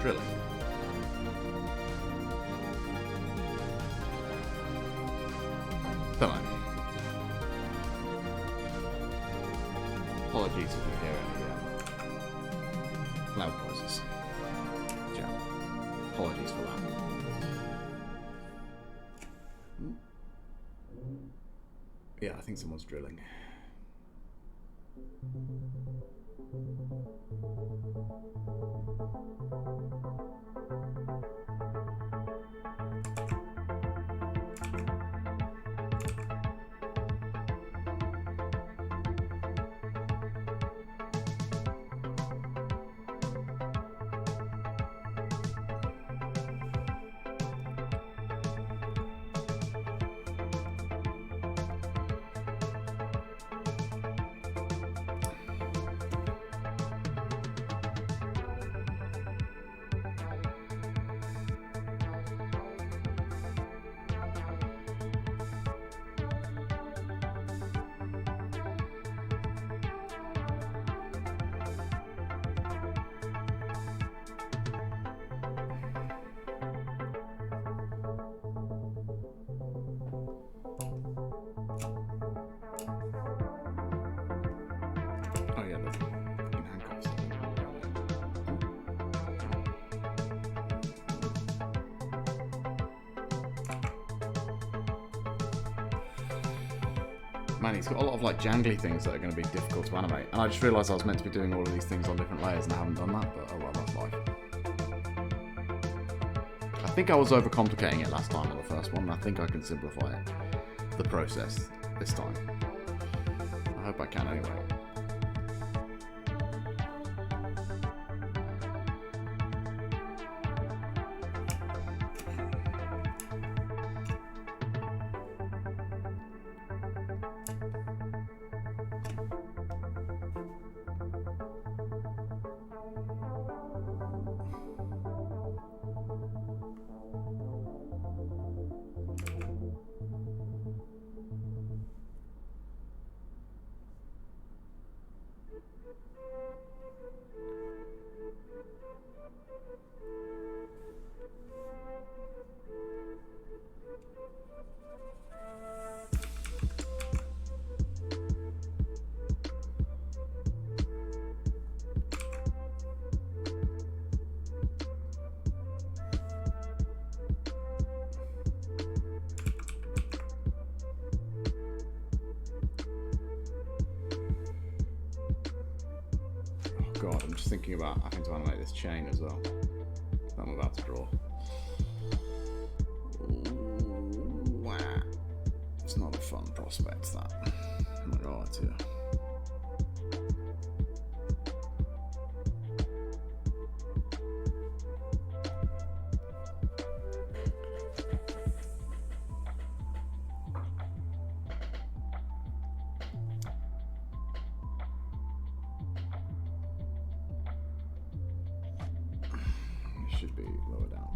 Drilling. Don't know. Apologies if you hear any loud noises. Yeah. Apologies for that. Yeah, I think someone's drilling. Man, he's got a lot of like jangly things that are going to be difficult to animate. And I just realised I was meant to be doing all of these things on different layers and I haven't done that, but oh well, that's life. I think I was overcomplicating it last time on the first one, and I think I can simplify it, the process, this time. I hope I can anyway. God, I'm just thinking about having to animate this chain as well that I'm about to draw. Ooh, it's not a fun prospect, that. I'm not gonna lie to you. Should be lower down.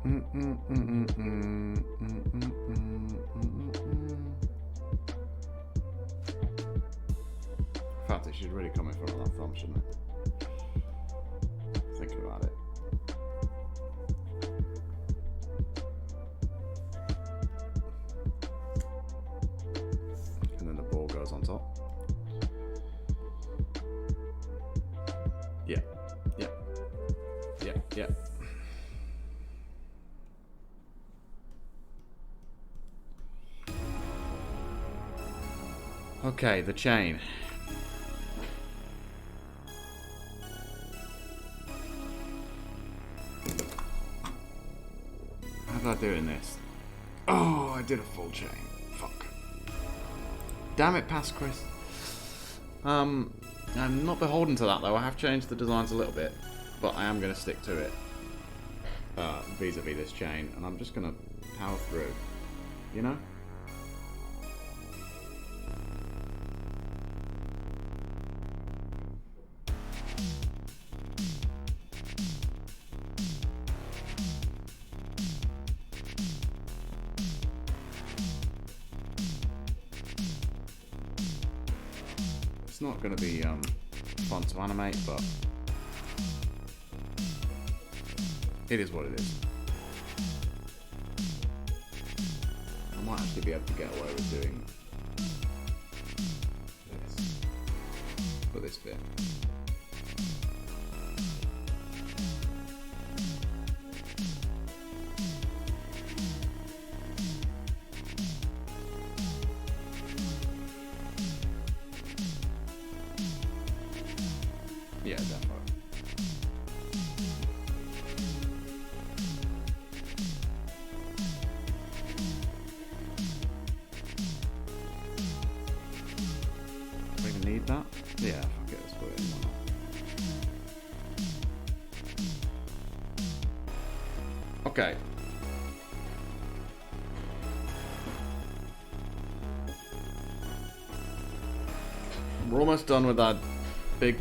In fact, it should really come in front of that thumb, shouldn't it? Thinking about it. And then the ball goes on top. Yeah. Yeah. Yeah. Yeah. Okay, the chain. How did I do in this? Oh, I did a full chain. Fuck. Damn it, past Chris. I'm not beholden to that though. I have changed the designs a little bit, but I am going to stick to it vis-a-vis this chain, and I'm just going to power through. You know? It's not going to be fun to animate, but it is what it is. I might actually be able to get away with doing this for this bit. Yeah, definitely. Do we even need that? Yeah, fuck it, let's put it in. Why not? Okay. We're almost done with that big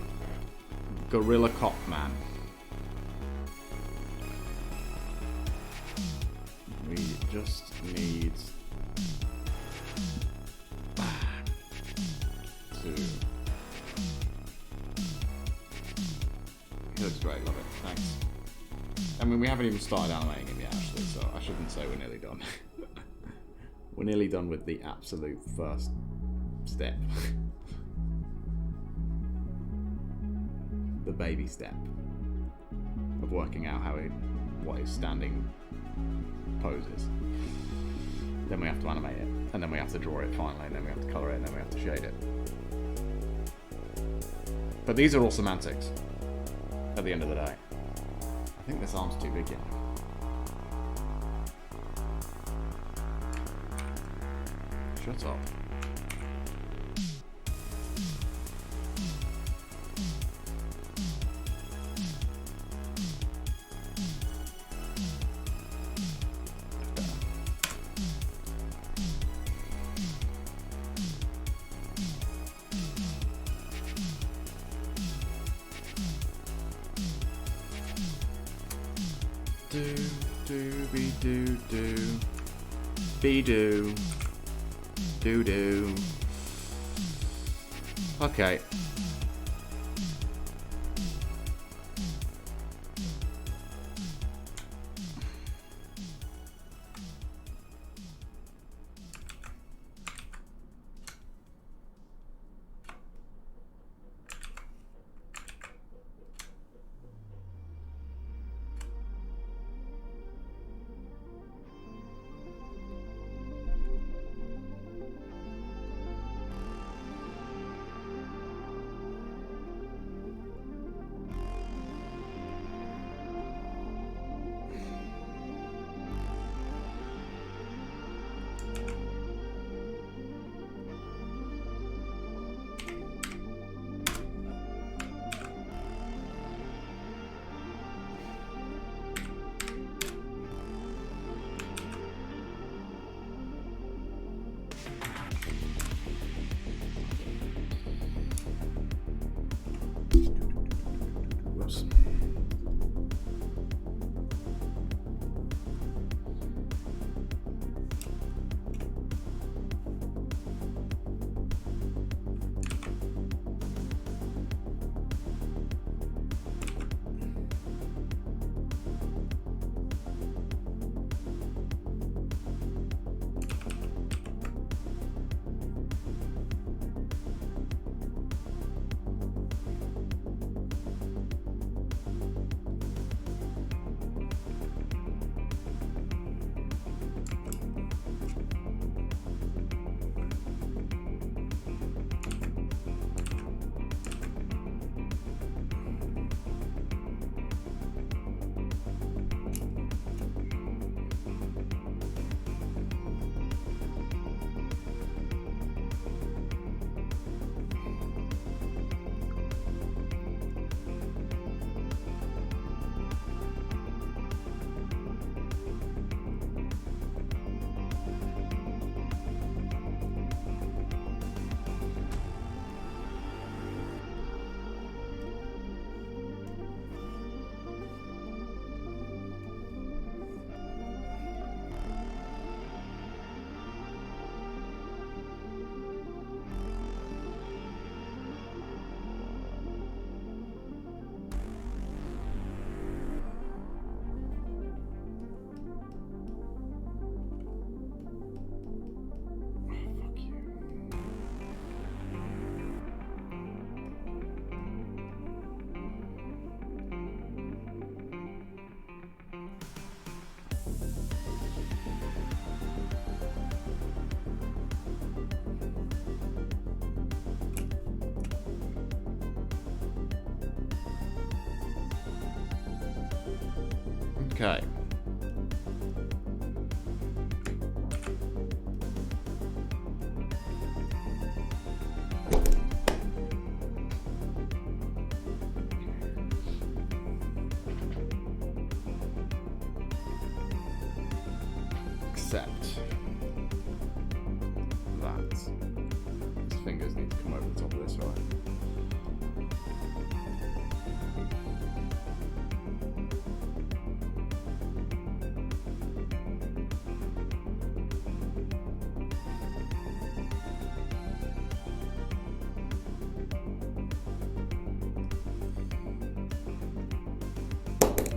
gorilla cop man. We just need to. He looks great, love it. Thanks. I mean, we haven't even started animating him yet, actually, so I shouldn't say we're nearly done. We're nearly done with the absolute first step. The baby step of working out what his standing pose is. Then we have to animate it, and then we have to draw it finally, and then we have to colour it, and then we have to shade it. But these are all semantics at the end of the day. I think this arm's too big, you know. Shut up. Be-do. Do-do. Okay. Whoops. Okay. Except that his fingers need to come over the top of this, right?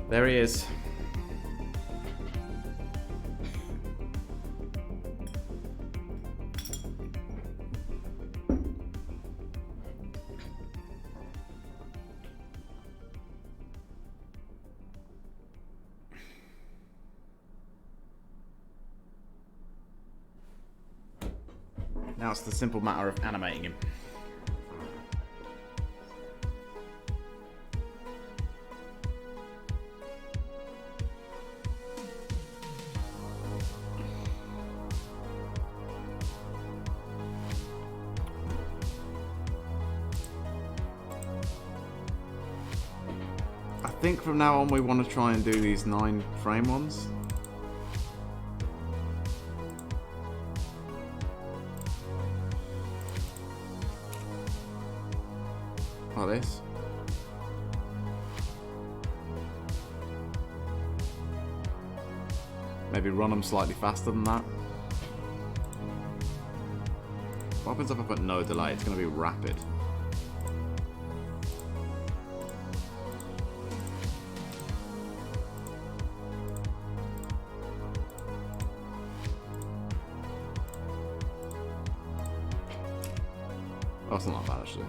There he is. Now it's the simple matter of animating him. I think from now on we want to try and do these 9 frame ones. Like this. Maybe run them slightly faster than that. What happens if I put no delay? It's going to be rapid. Oh, it's not that bad actually.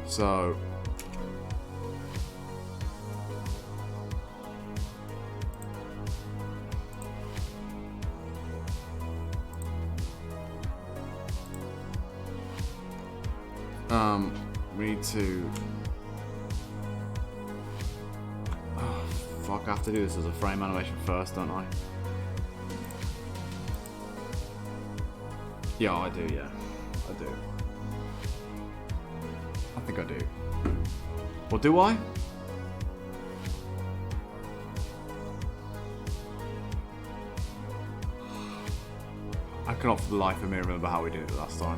So we need to fuck, I have to do this as a frame animation first, don't I? Yeah, I do, yeah. I do. I think I do. Or do I? I cannot for the life of me remember how we did it last time.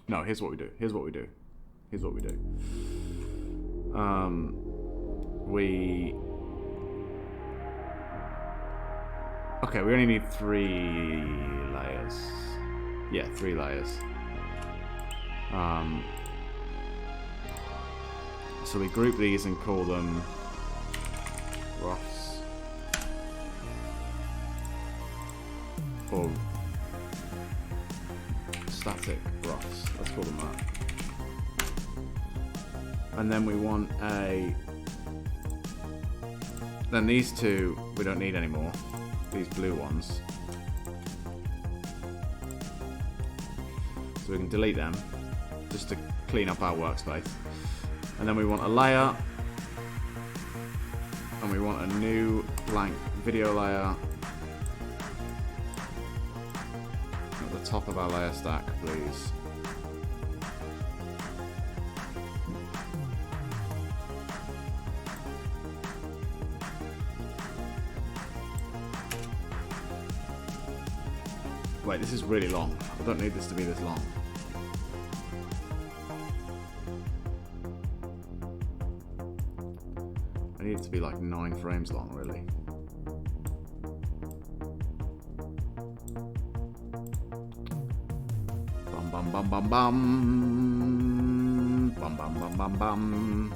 No, here's what we do. Here's what we do. Here's what we do. Okay, we only need 3 layers. Yeah, 3 layers. So we group these and call them roughs. Or static roughs. Let's call them that. And then we want then these 2 we don't need anymore. These blue ones. So we can delete them just to clean up our workspace. And then we want a layer, and we want a new blank video layer at the top of our layer stack, please. Wait, this is really long. I don't need this to be this long. I need it to be like 9 frames long, really. Bum bum bum bum bum. Bum bum bum bum bum.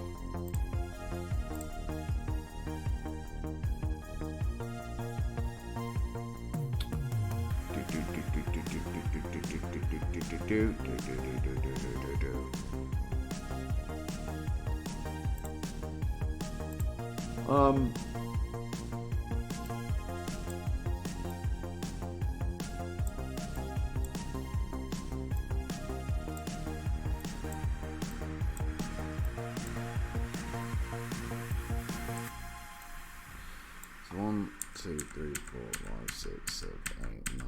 So 1, 2, 3, 4, 5, 6, 7, 8, 9.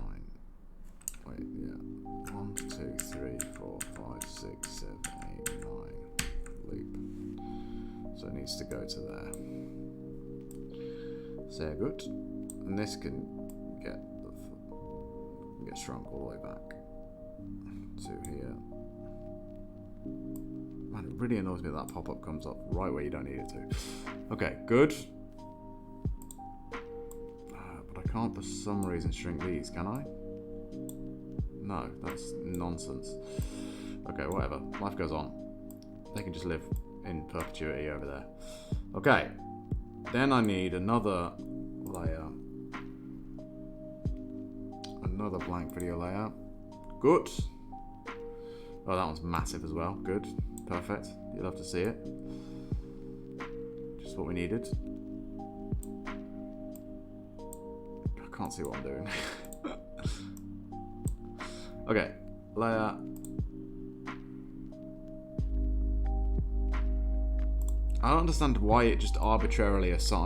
Wait, yeah. 1, 2, 3, 4, 5, 6, 7, 8, 9. Loop. So it needs to go to there. Sehr good. And this can get shrunk all the way back to here. Man, it really annoys me that pop-up comes up right where you don't need it to. Okay, good. But I can't for some reason shrink these, can I? No, that's nonsense. Okay, whatever. Life goes on. They can just live in perpetuity over there. Okay. Then I need another layer. Another blank video layout. Good. Oh, that one's massive as well. Good. Perfect. You'll have to see it. Just what we needed. I can't see what I'm doing. Okay. Layer. I don't understand why it just arbitrarily assigns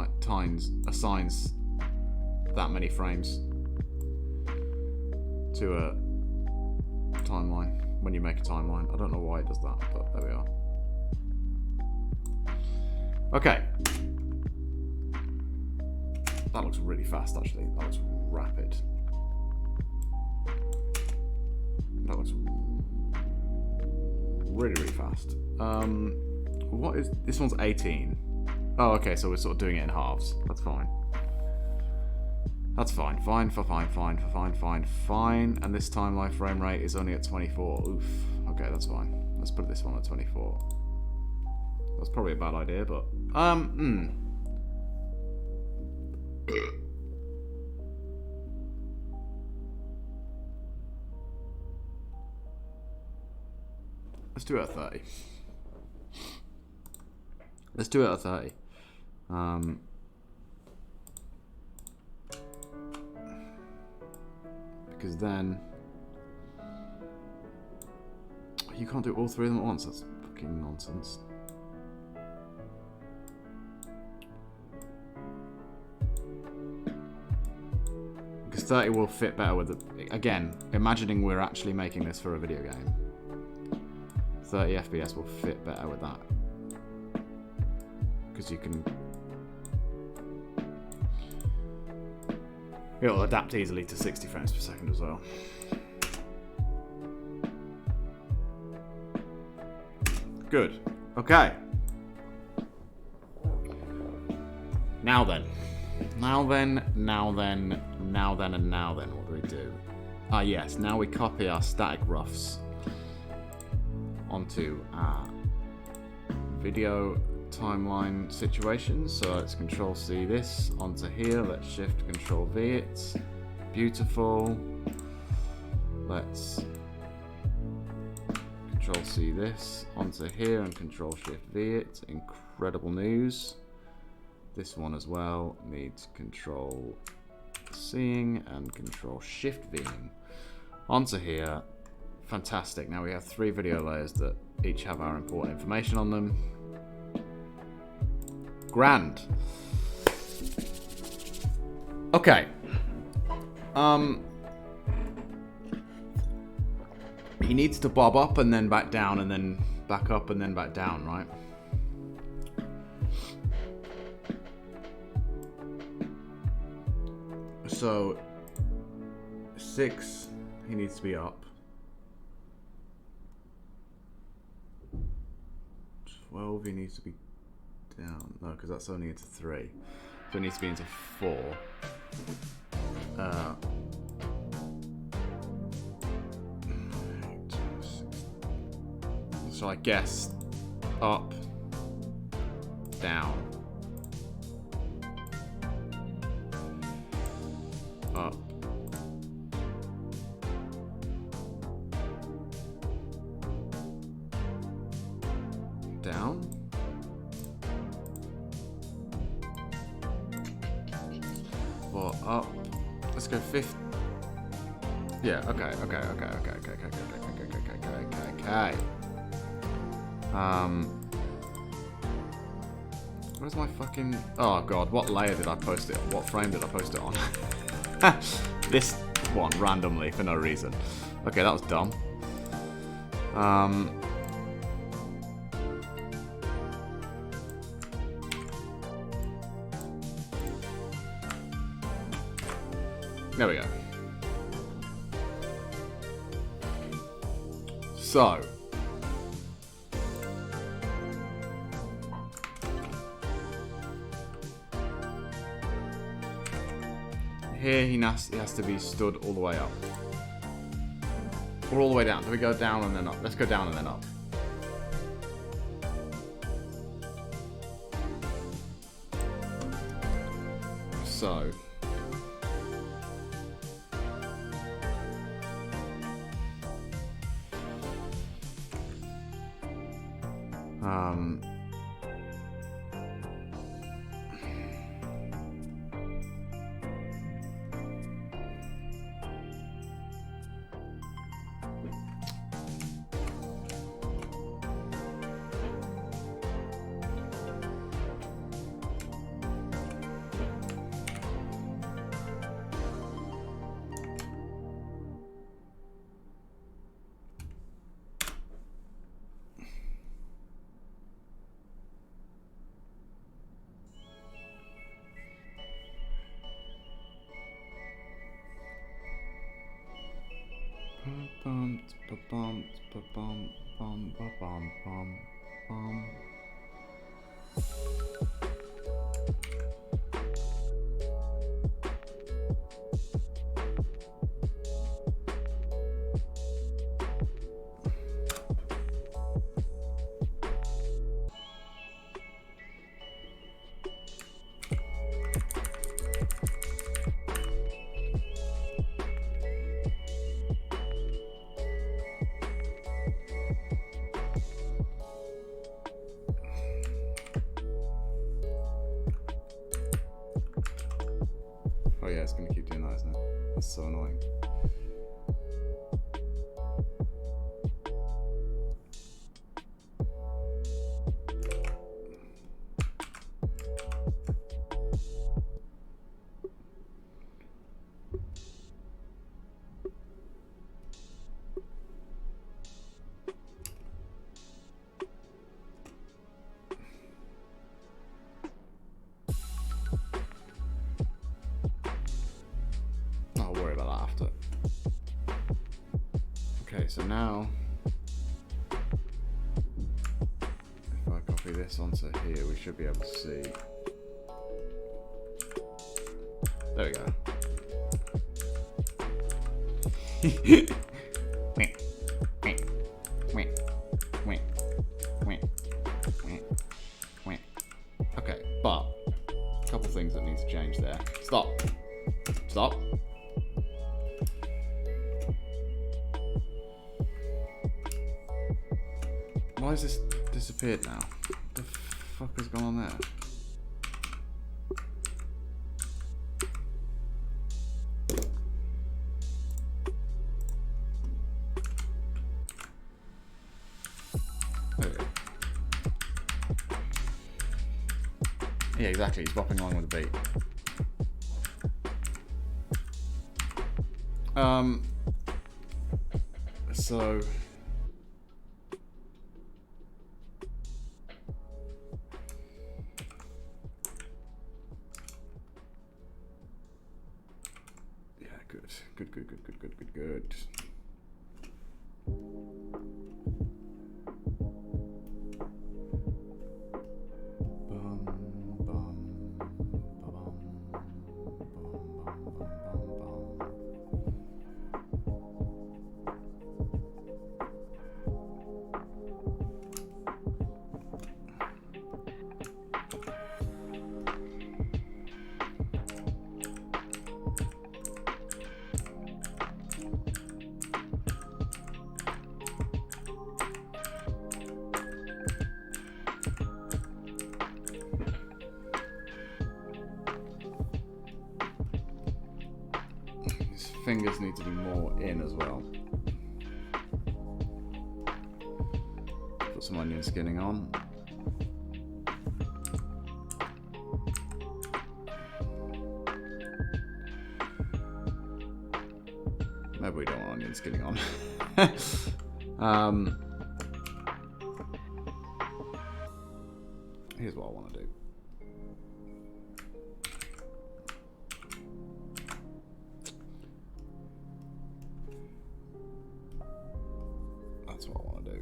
that many frames to a timeline when you make a timeline. I don't know why it does that, but there we are. Okay. That looks really fast, actually. That looks rapid. That looks really, really fast. What is this one's 18? Oh, okay, so we're sort of doing it in halves. That's fine. That's fine. Fine. And this timeline frame rate is only at 24. Oof. Okay, that's fine. Let's put this one at 24. That's probably a bad idea, but let's do it at 30. Let's do it at 30. Because then you can't do all three of them at once. That's fucking nonsense. Because 30 will fit better with the... Again, imagining we're actually making this for a video game. 30 FPS will fit better with that. Because you can... It'll adapt easily to 60 frames per second as well. Good. Okay. Now then. What do we do? Ah, yes. Now we copy our static roughs onto our video timeline situation. So let's Control C this onto here. Let's Shift Control V it. Beautiful. Let's Control C this onto here and Control Shift V it. Incredible news. This one as well needs Control C'ing and Control Shift V'ing onto here. Fantastic. Now we have 3 video layers that each have our important information on them. Grand. Okay. He needs to bob up and then back down and then back up and then back down, right? So 6, he needs to be up. 12, he needs to be down. No, because that's only into 3. So it needs to be into 4. So I guess up, down, up, down. Or up. Let's go 5th. Yeah, okay. Where's my fucking... Oh god, what layer did I post it on? What frame did I post it on? This one, randomly, for no reason. Okay, that was dumb. There we go. So. Here he has to be stood all the way up. Or all the way down. Do we go down and then up? Let's go down and then up. So. Um, Oh yeah, it's gonna keep doing that, isn't it? That's so annoying. I'll worry about that after. Okay, so now if I copy this onto here, we should be able to see. There we go. Okay, but a couple things that need to change there. Stop. Stop. Why has this disappeared now? What the fuck has gone on there? Okay. Yeah, exactly. He's bopping along with the beat. So yeah, good. His fingers need to be more in as well. Put some onion skinning on. Maybe we don't want onion skinning on. Here's what I want to do. That's what I want to do.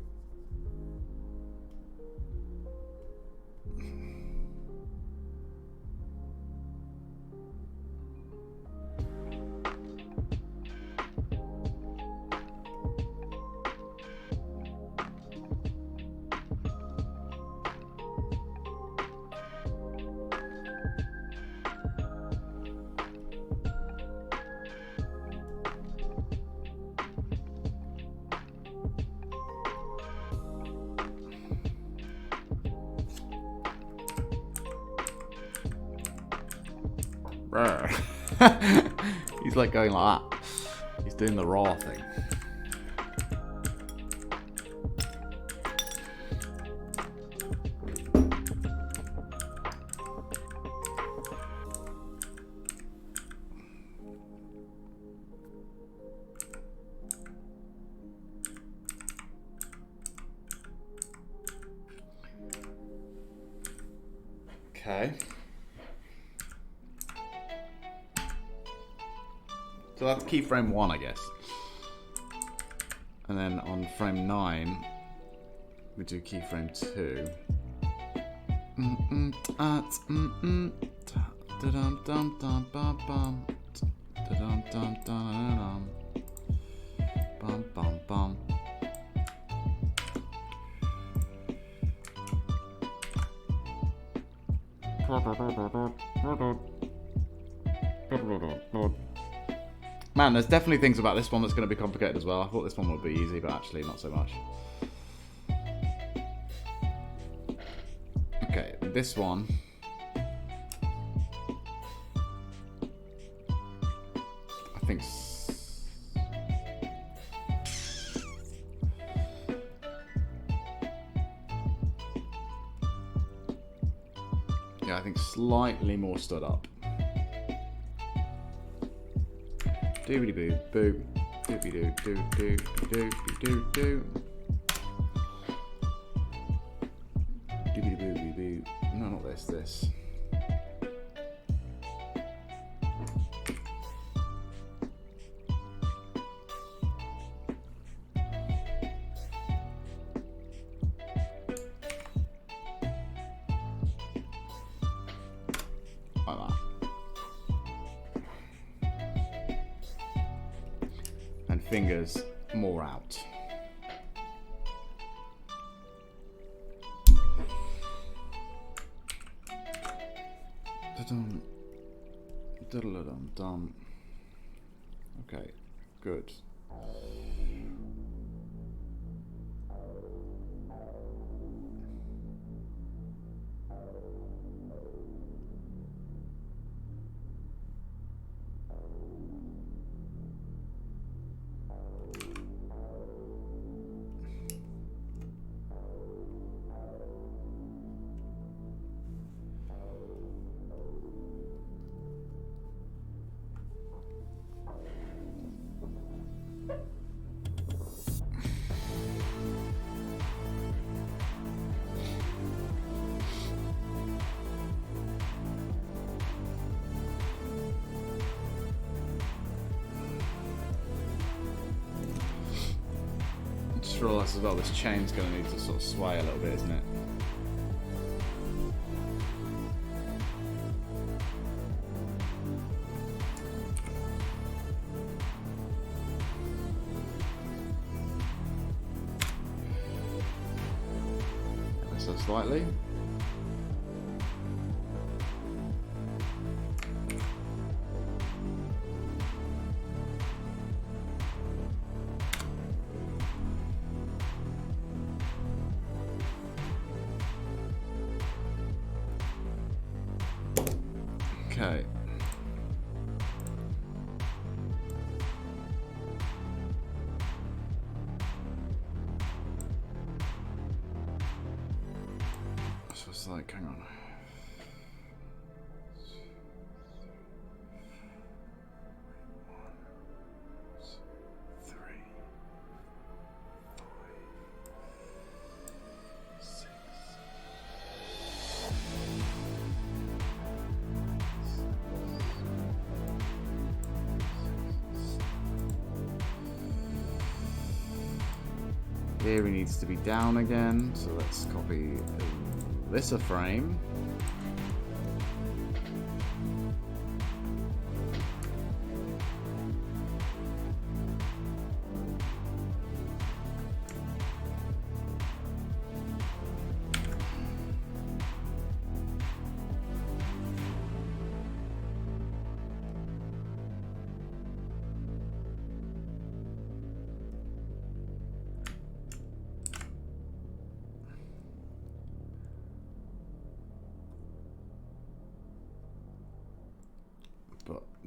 He's like going like that. He's doing the raw thing. Okay. So that's keyframe 1, I guess. And then on frame 9, we do keyframe 2. Man, there's definitely things about this one that's going to be complicated as well. I thought this one would be easy, but actually not so much. Okay, this one. I think... Yeah, I think slightly more stood up. Doobity boo boo. Doobity doo doo doo doo doo doo. Doobity boo boo boo. No, not this, this. Like that. And fingers more out. Da-dum. Da-da-da-dum-dum. Okay, good. Just realised as well, this chain's going to need to sort of sway a little bit, isn't it? Ever so slightly. Okay. So it's like, hang on. Here he needs to be down again, so let's copy this a frame.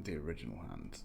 the original hand.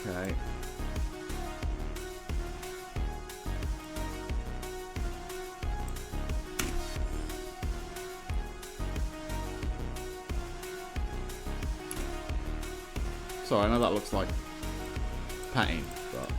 Okay. Sorry, I know that looks like pain, but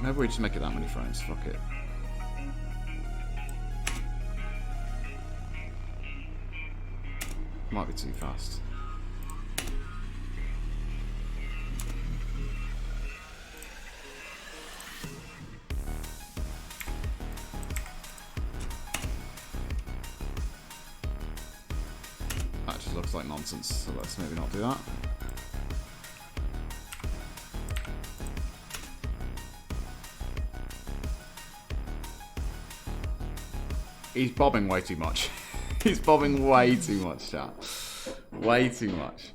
maybe we just make it that many frames. Fuck it. Might be too fast. That just looks like nonsense, so let's maybe not do that. He's bobbing way too much. He's bobbing way too much, chat. Way too much.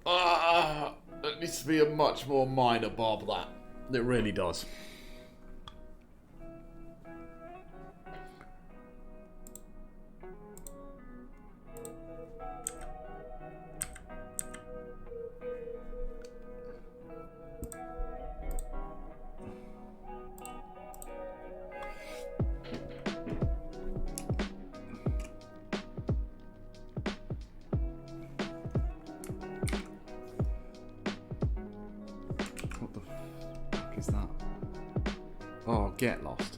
It needs to be a much more minor bob, that. It really does. Oh, get lost.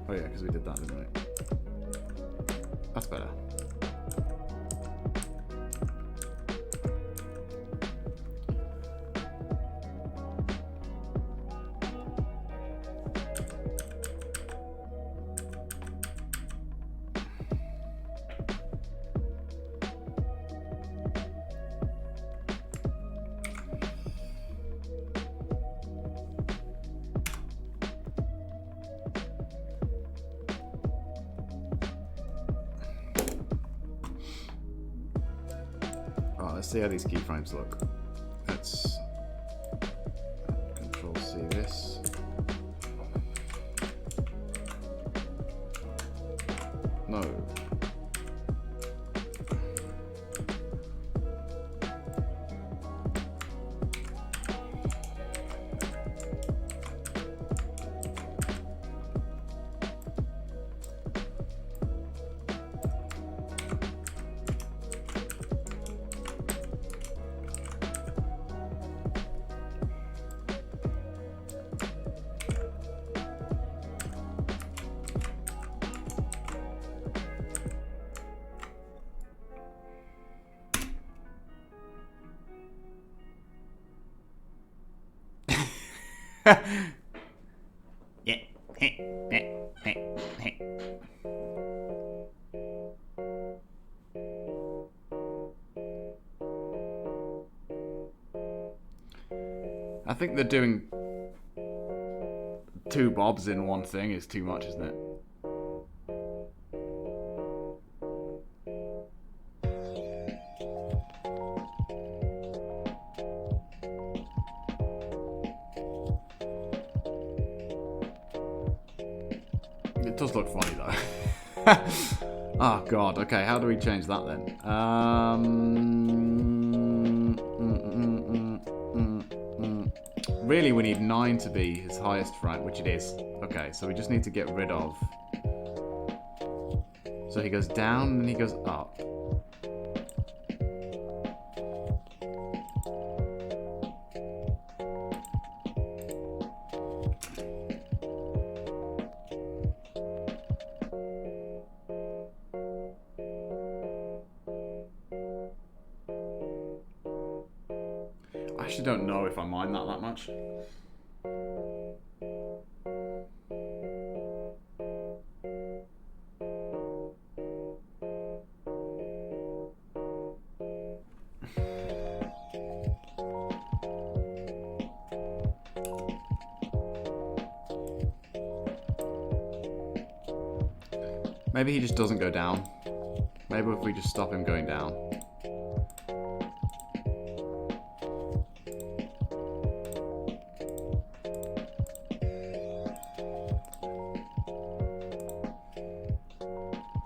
Oh yeah, because we did that, didn't we? That's better. Let's see how these keyframes look. Let's Control C this. No. Yeah. I think they're doing 2 bobs in one thing is too much, isn't it? It does look funny though. Oh god, okay, how do we change that then? Really we need 9 to be his highest frame, which it is. Okay, so we just need to get rid of... So he goes down and then he goes up. I actually don't know if I mind that much. Maybe he just doesn't go down. Maybe if we just stop him going down.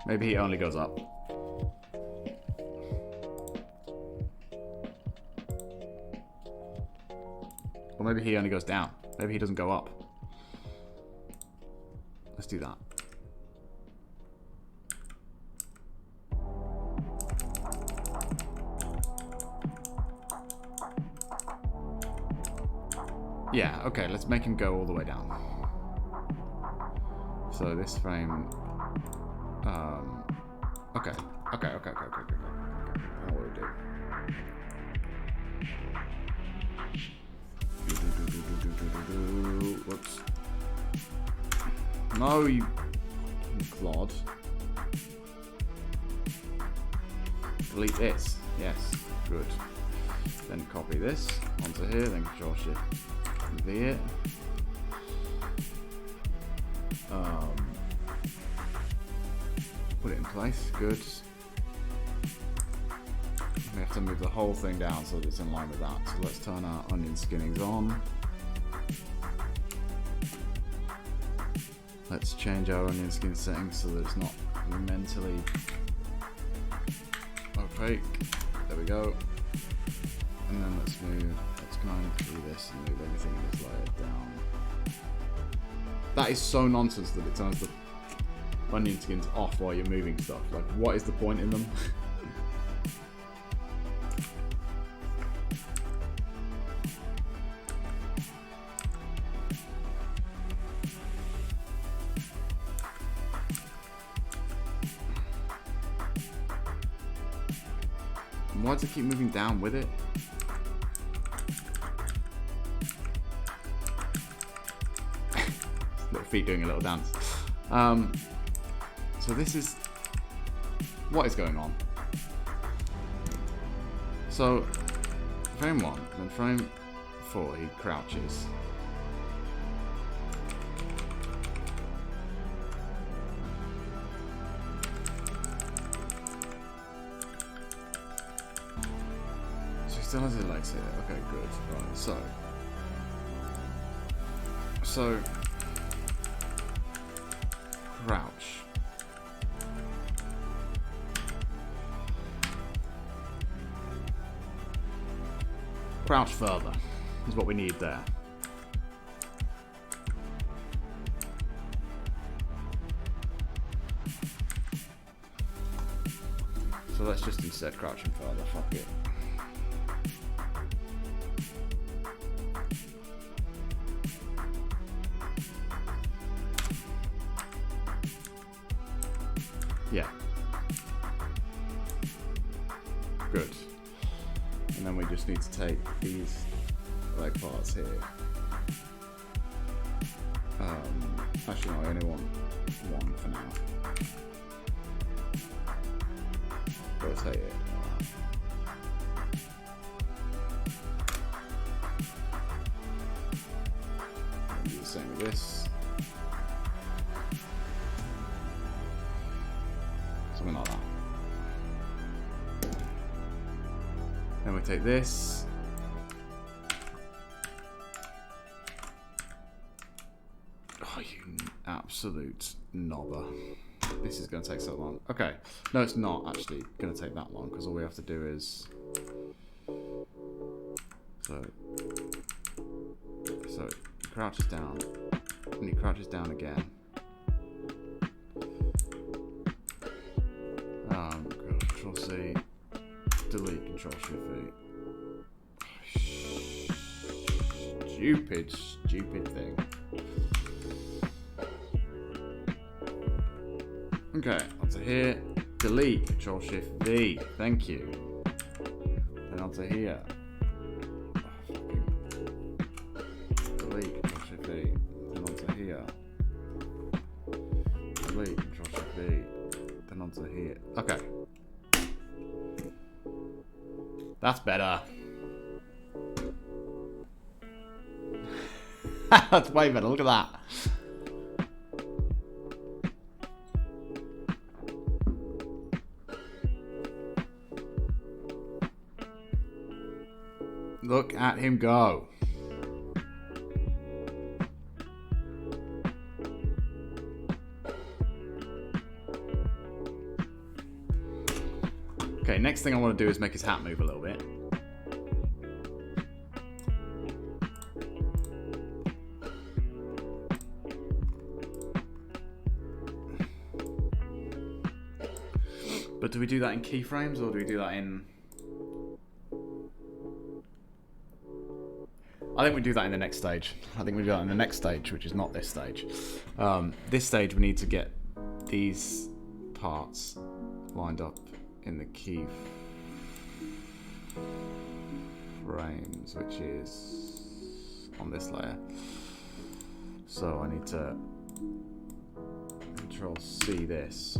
Maybe he only goes up. Or maybe he only goes down. Maybe he doesn't go up. Let's do that. Yeah, okay, let's make him go all the way down. So this frame... Okay. Now what do we do? Whoops. No, you clod. Delete this. Yes, good. Then copy this onto here, then Control Shift V it. Put it in place, good. We have to move the whole thing down so that it's in line with that. So let's turn our onion skinnings on. Let's change our onion skin settings so that it's not mentally opaque. There we go. And then let's Command through this and move everything in this layer down. That is so nonsense that it turns the onion skins off while you're moving stuff. Like, what is the point in them? And why does it keep moving down with it? Little feet doing a little dance. So this is what is going on. So frame 1, then frame 4 he crouches. So he still has his legs here. Okay, good. Right, so crouch. Crouch further is what we need there. So let's just instead crouch him further, fuck it. Yeah. Good. And then we just need to take these leg parts here Actually, no, I only want one for now. Rotate it. Do the same with this. Something like that. Then we take this. Oh, you absolute knobber. This is going to take so long. Okay. No, it's not actually going to take that long because all we have to do is... So he crouches down and he crouches down again. Control C, delete, Control Shift V. Stupid thing. Okay, onto here, delete, Control Shift V. Thank you. Then onto here. Delete, Control Shift V. Then onto here. Delete, Control Shift V. Then onto here. Okay. That's better. That's way better. Look at that. Look at him go. Okay, next thing I want to do is make his hat move a little bit. But do we do that in keyframes or do we do that in... I think we do that in the next stage. I think we do that in the next stage, which is not this stage. This stage we need to get these parts lined up in the key frames, which is on this layer. So I need to Control C this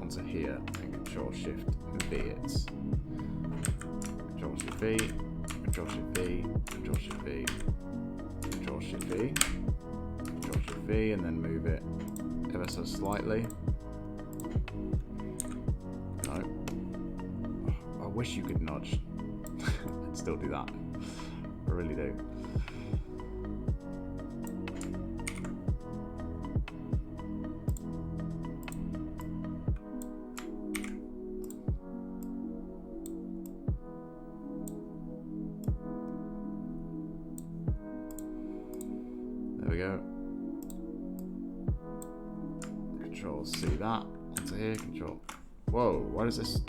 onto here and Control Shift V it. Control Shift V, Control Shift V, Control Shift V, Control Shift V, Control Shift V, and then move it ever so slightly. No. I wish you could nudge. I'd still do that. I really do. There we go. Control C that onto here. Control. Whoa, why does this?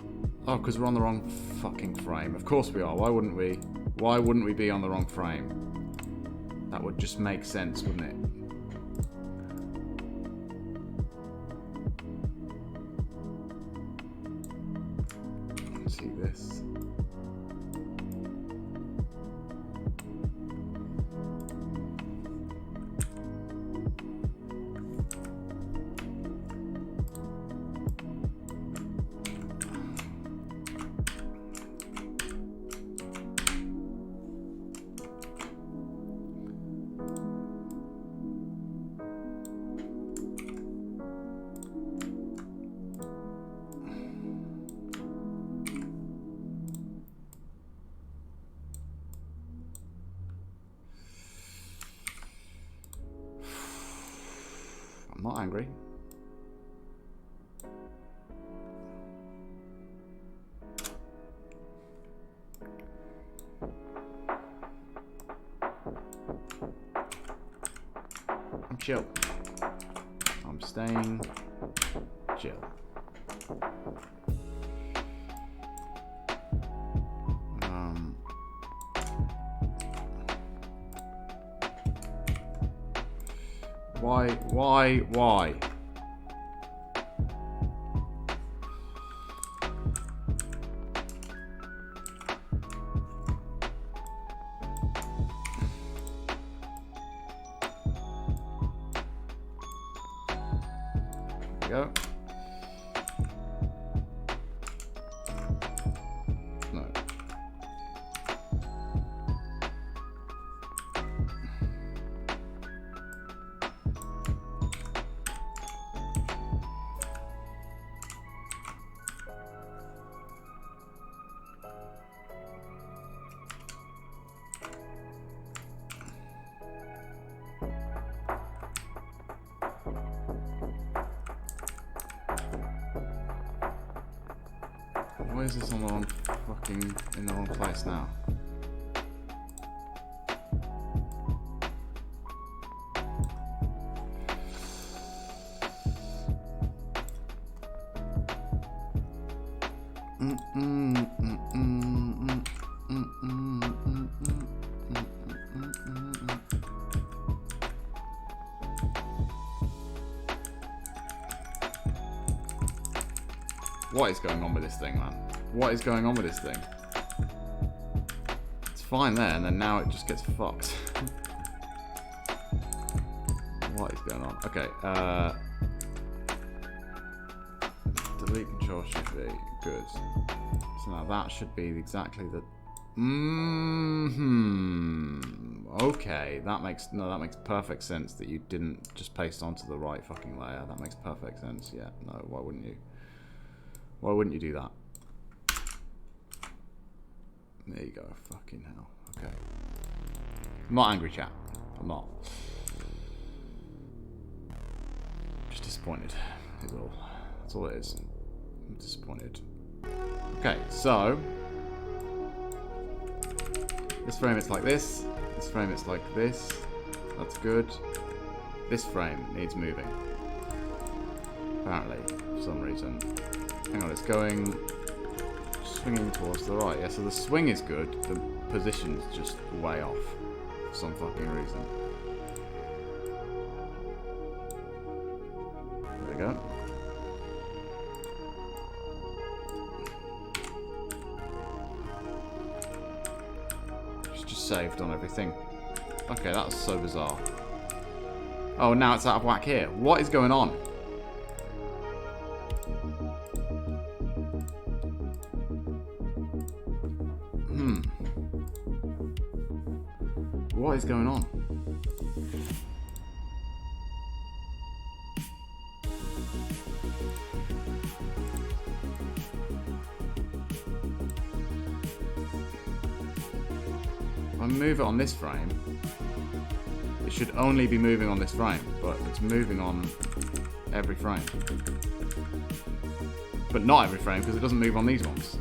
Oh, because we're on the wrong fucking frame. Of course we are. Why wouldn't we? Why wouldn't we be on the wrong frame? That would just make sense, wouldn't it? Let's see this. I'm not angry. I'm chill. I'm staying chill. Why? we go. No. Why is this on the wrong fucking in the wrong place now? What is going on with this thing, man? What is going on with this thing? It's fine there, and then now it just gets fucked. What is going on? Okay, delete control should be good. So now that should be exactly the... Okay, that makes perfect sense that you didn't just paste onto the right fucking layer. That makes perfect sense. Yeah, no, why wouldn't you? Why wouldn't you do that? There you go. Fucking hell. Okay. I'm not angry, chat. I'm not. Just disappointed. Is all. That's all it is. I'm disappointed. Okay, so this frame it's like this. This frame it's like this. That's good. This frame needs moving. Apparently, for some reason. Hang on, it's going... swinging towards the right. Yeah, so the swing is good. The position's just way off. For some fucking reason. There we go. It's just saved on everything. Okay, that was so bizarre. Oh, now it's out of whack here. What is going on? What is going on? If I move it on this frame, it should only be moving on this frame, but it's moving on every frame. But not every frame, because it doesn't move on these ones.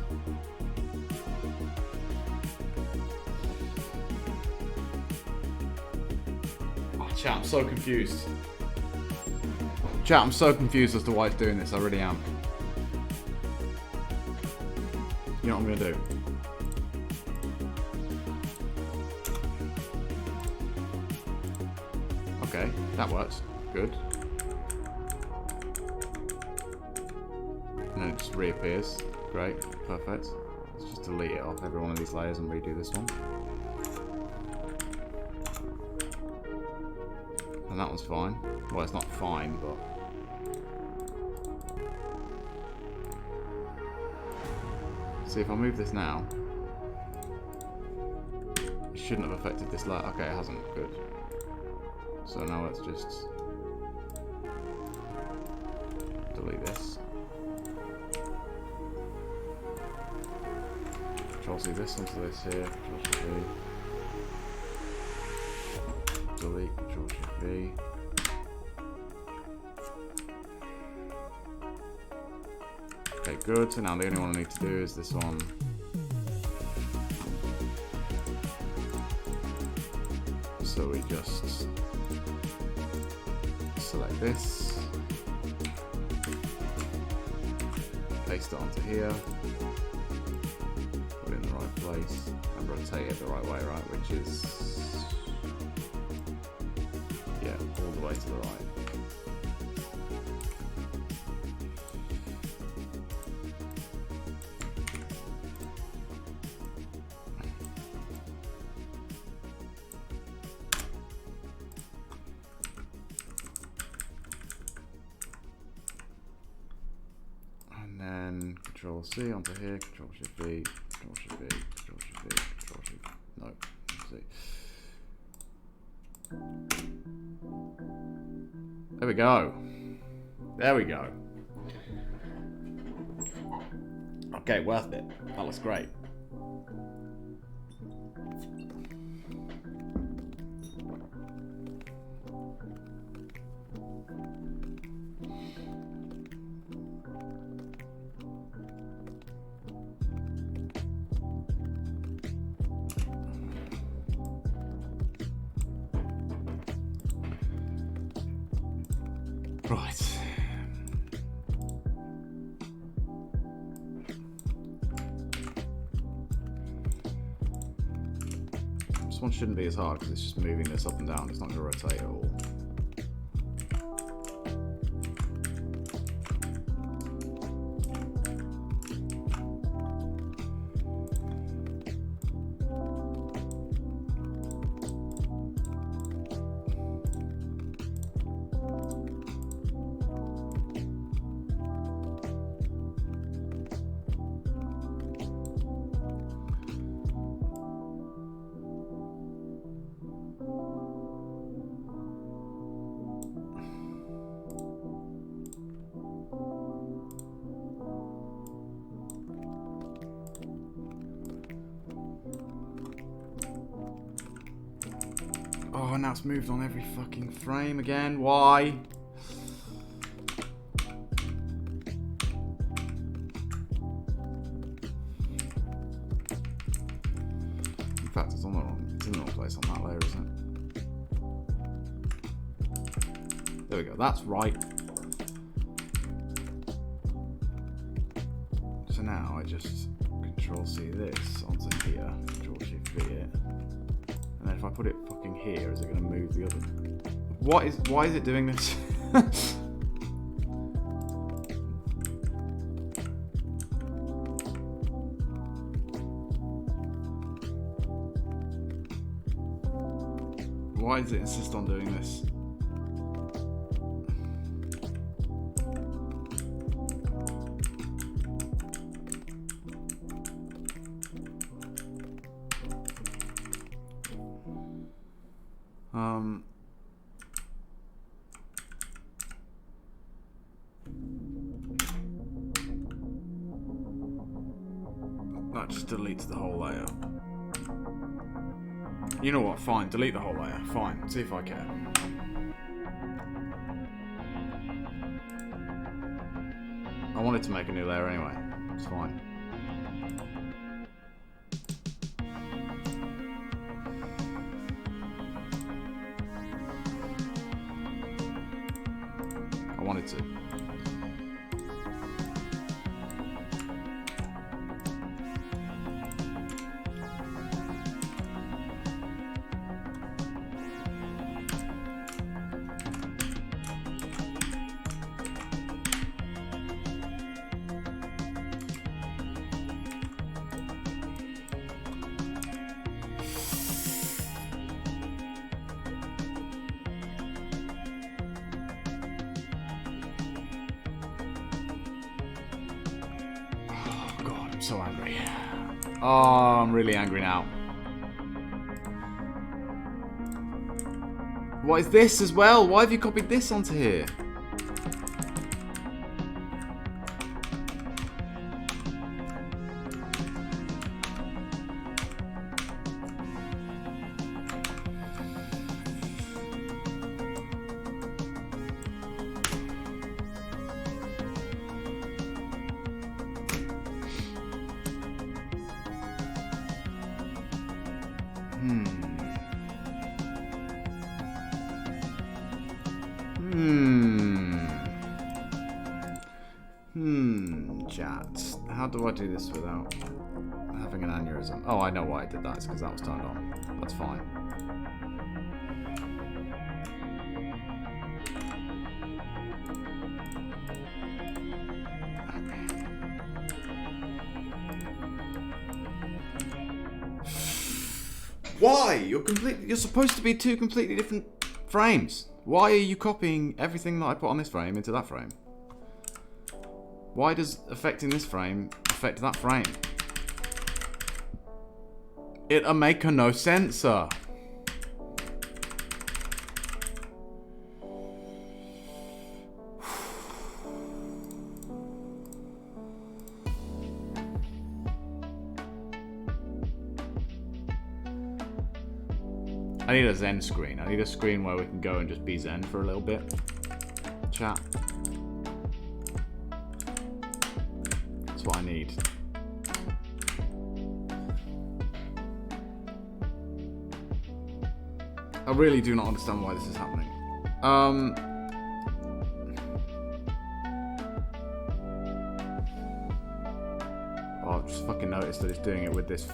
Chat, I'm so confused. Chat, I'm so confused as to why it's doing this. I really am. You know what I'm going to do? Okay, that works. Good. And then it just reappears. Great. Perfect. Let's just delete it off every one of these layers and redo this one. And that one's fine. Well, it's not fine, but... See, if I move this now... It shouldn't have affected this layer. Okay, it hasn't. Good. So now let's just... delete this. Control-C this onto this here. Control-C. Delete, Control-Shift-V. Okay, good. So now the only one I need to do is this one. So we just select this, paste it onto here, put it in the right place, and rotate it the right way, right? Which is... yeah, all the way to the right. Control C onto here, Control Shift V, Control Shift V, Control Shift V, Control Shift. No, C. There we go. There we go. Okay, worth it. That looks great. Right. This one shouldn't be as hard because it's just moving this up and down. It's not going to rotate at all. Oh, now it's moved on every fucking frame again. Why? In fact, it's in the wrong place on that layer, isn't it? There we go. That's right. So now I just Control C this onto here. Control Shift V it. And then if I put it fucking here, is it going to move the other? Why is it doing this? Why does it insist on doing this? That just deletes the whole layer. You know what? Fine, delete the whole layer. Fine, see if I care. I wanted to make a new layer anyway. It's fine. I wanted to. So angry. Oh, I'm really angry now. What is this as well? Why have you copied this onto here? Chat. How do I do this without having an aneurysm? Oh, I know why I did that. It's because that was turned on. That's fine. Why? You're supposed to be two completely different frames. Why are you copying everything that I put on this frame into that frame? Why does affecting this frame affect that frame? It'll make no sense, sir. I need a Zen screen. I need a screen where we can go and just be Zen for a little bit. Chat. That's what I need. I really do not understand why this is happening. Oh, I've just fucking noticed that it's doing it with this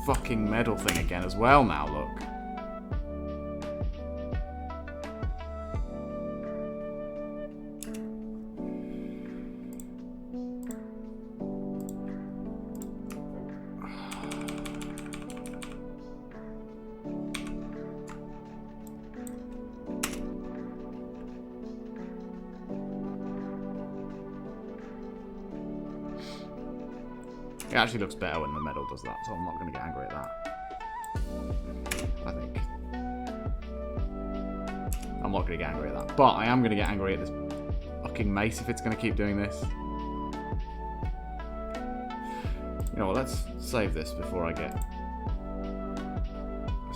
fucking medal thing again as well now, look. It actually looks better when the medal does that, so I'm not going to get angry at that. I think. I'm not going to get angry at that. But I am going to get angry at this fucking mace if it's going to keep doing this. You know what, let's save this before I get...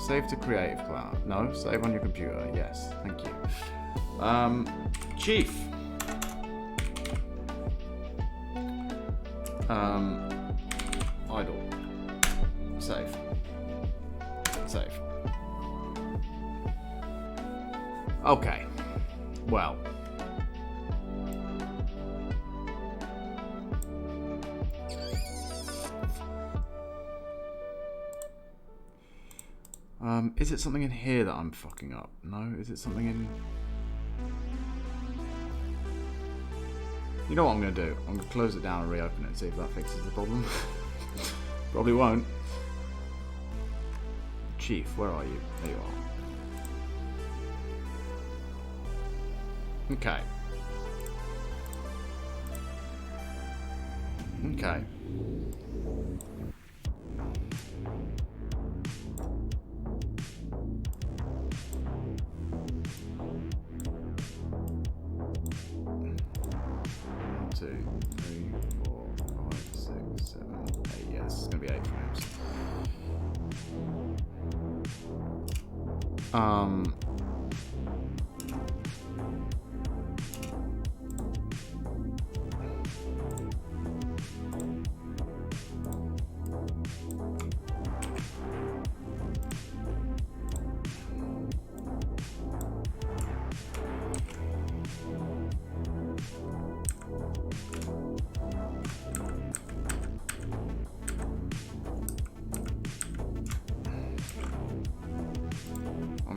Save to Creative Cloud. No, save on your computer. Yes, thank you. Chief. Idle. Save. Save. Okay. Well. Is it something in here that I'm fucking up? No? Is it something in... You know what I'm going to do? I'm going to close it down and reopen it and see if that fixes the problem. Probably won't. Chief, where are you? There you are. Okay. Okay.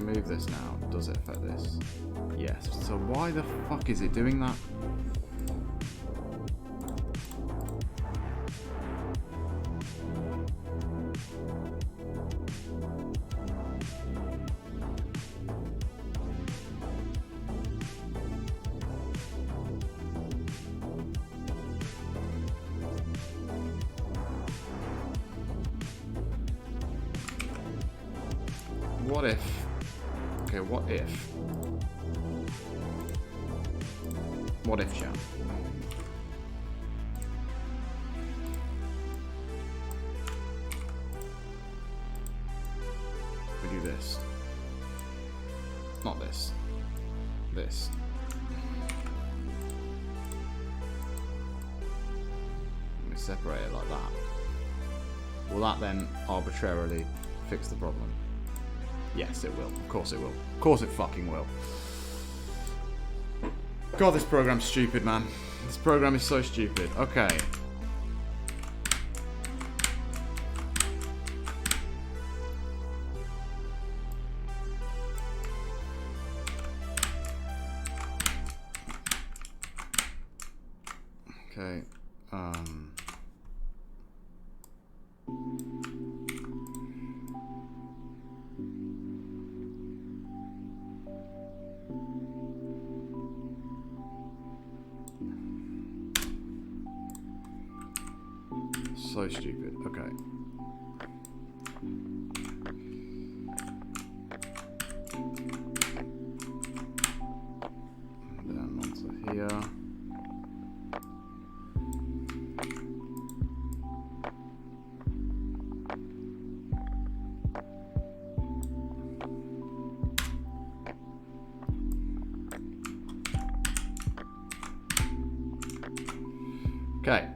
Move this now. Does it affect this? Yes. So why the fuck is it doing that? What if? Okay, what if? What if, chat? We do this. Not this. This. We separate it like that. Will that then arbitrarily fix the problem? Yes, it will. Of course it will. Of course it fucking will. God, this program's stupid, man. This program is so stupid. Okay. Okay. So stupid. Okay. Down onto here. Okay.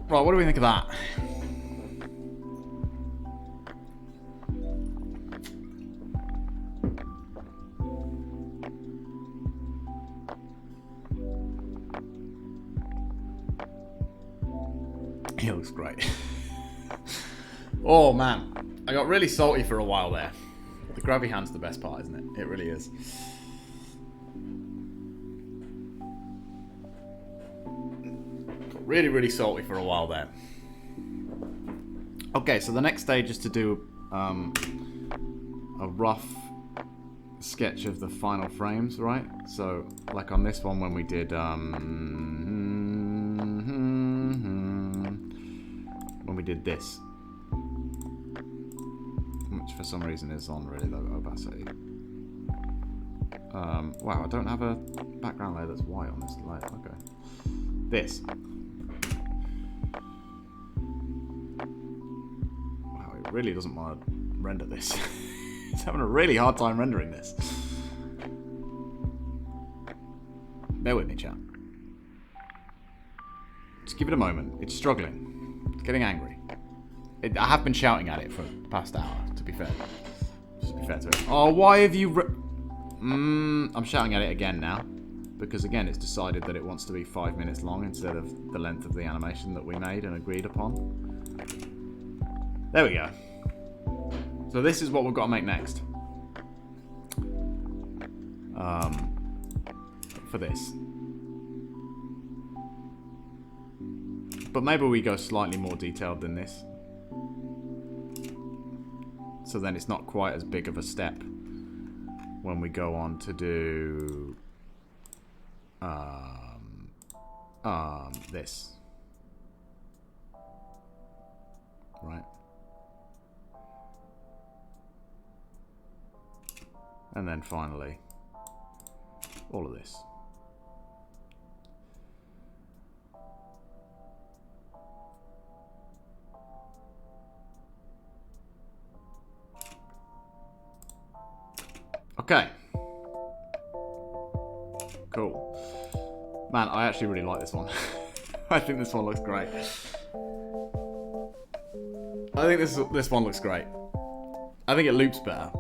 Right, what do we think of that? He looks great. Oh man, I got really salty for a while there. The grabby hand's the best part, isn't it? It really is. Got really, really salty for a while there. Okay, so the next stage is to do a rough sketch of the final frames, right? So, like on this one when we did this, which for some reason is on really low opacity. Wow, I don't have a background layer that's white on this layer. Okay, this. Wow, it really doesn't want to render this. It's having a really hard time rendering this. Bear with me, chat. Just give it a moment. It's struggling. It's getting angry. I have been shouting at it for the past hour, to be fair. Just to be fair to it. Oh, why have you... I'm shouting at it again now. Because, again, it's decided that it wants to be 5 minutes long instead of the length of the animation that we made and agreed upon. There we go. So this is what we've got to make next. For this. But maybe we go slightly more detailed than this. So then it's not quite as big of a step when we go on to do this. Right. And then finally, all of this. Okay. Cool. Man, I actually really like this one. I think this one looks great. I think this one looks great. I think it loops better.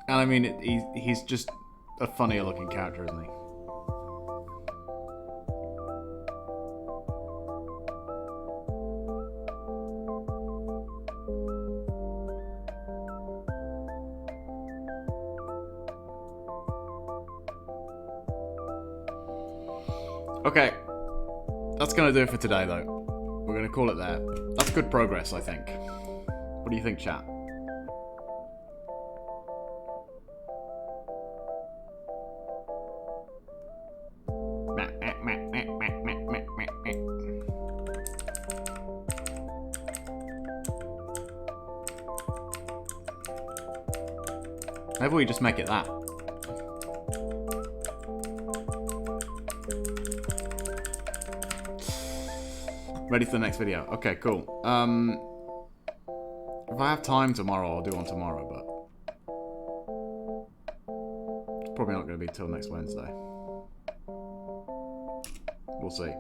And I mean, he's just a funnier looking character, isn't he? Okay, that's going to do it for today, though. We're going to call it there. That's good progress, I think. What do you think, chat? Maybe we just make it that. Ready for the next video. Okay, cool. If I have time tomorrow, I'll do one tomorrow, but it's probably not going to be till next Wednesday. We'll see.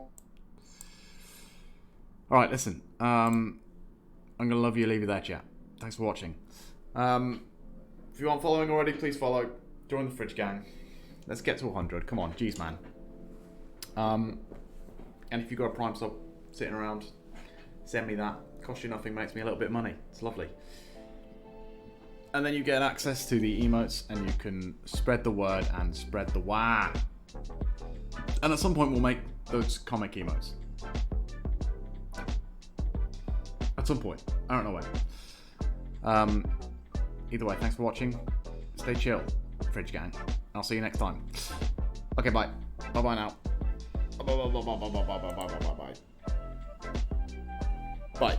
Alright, listen. I'm going to love you, leave you there, chat. Thanks for watching. If you aren't following already, please follow. Join the Fridge Gang. Let's get to 100. Come on, jeez, man. And if you've got a Prime sub sitting around, send me that. Costs you nothing, makes me a little bit of money. It's lovely. And then you get access to the emotes, and you can spread the word and spread the wah. And at some point, we'll make those comic emotes. At some point. I don't know when. Either way, thanks for watching. Stay chill, Fridge Gang. I'll see you next time. Okay, bye. Bye-bye now. Bye.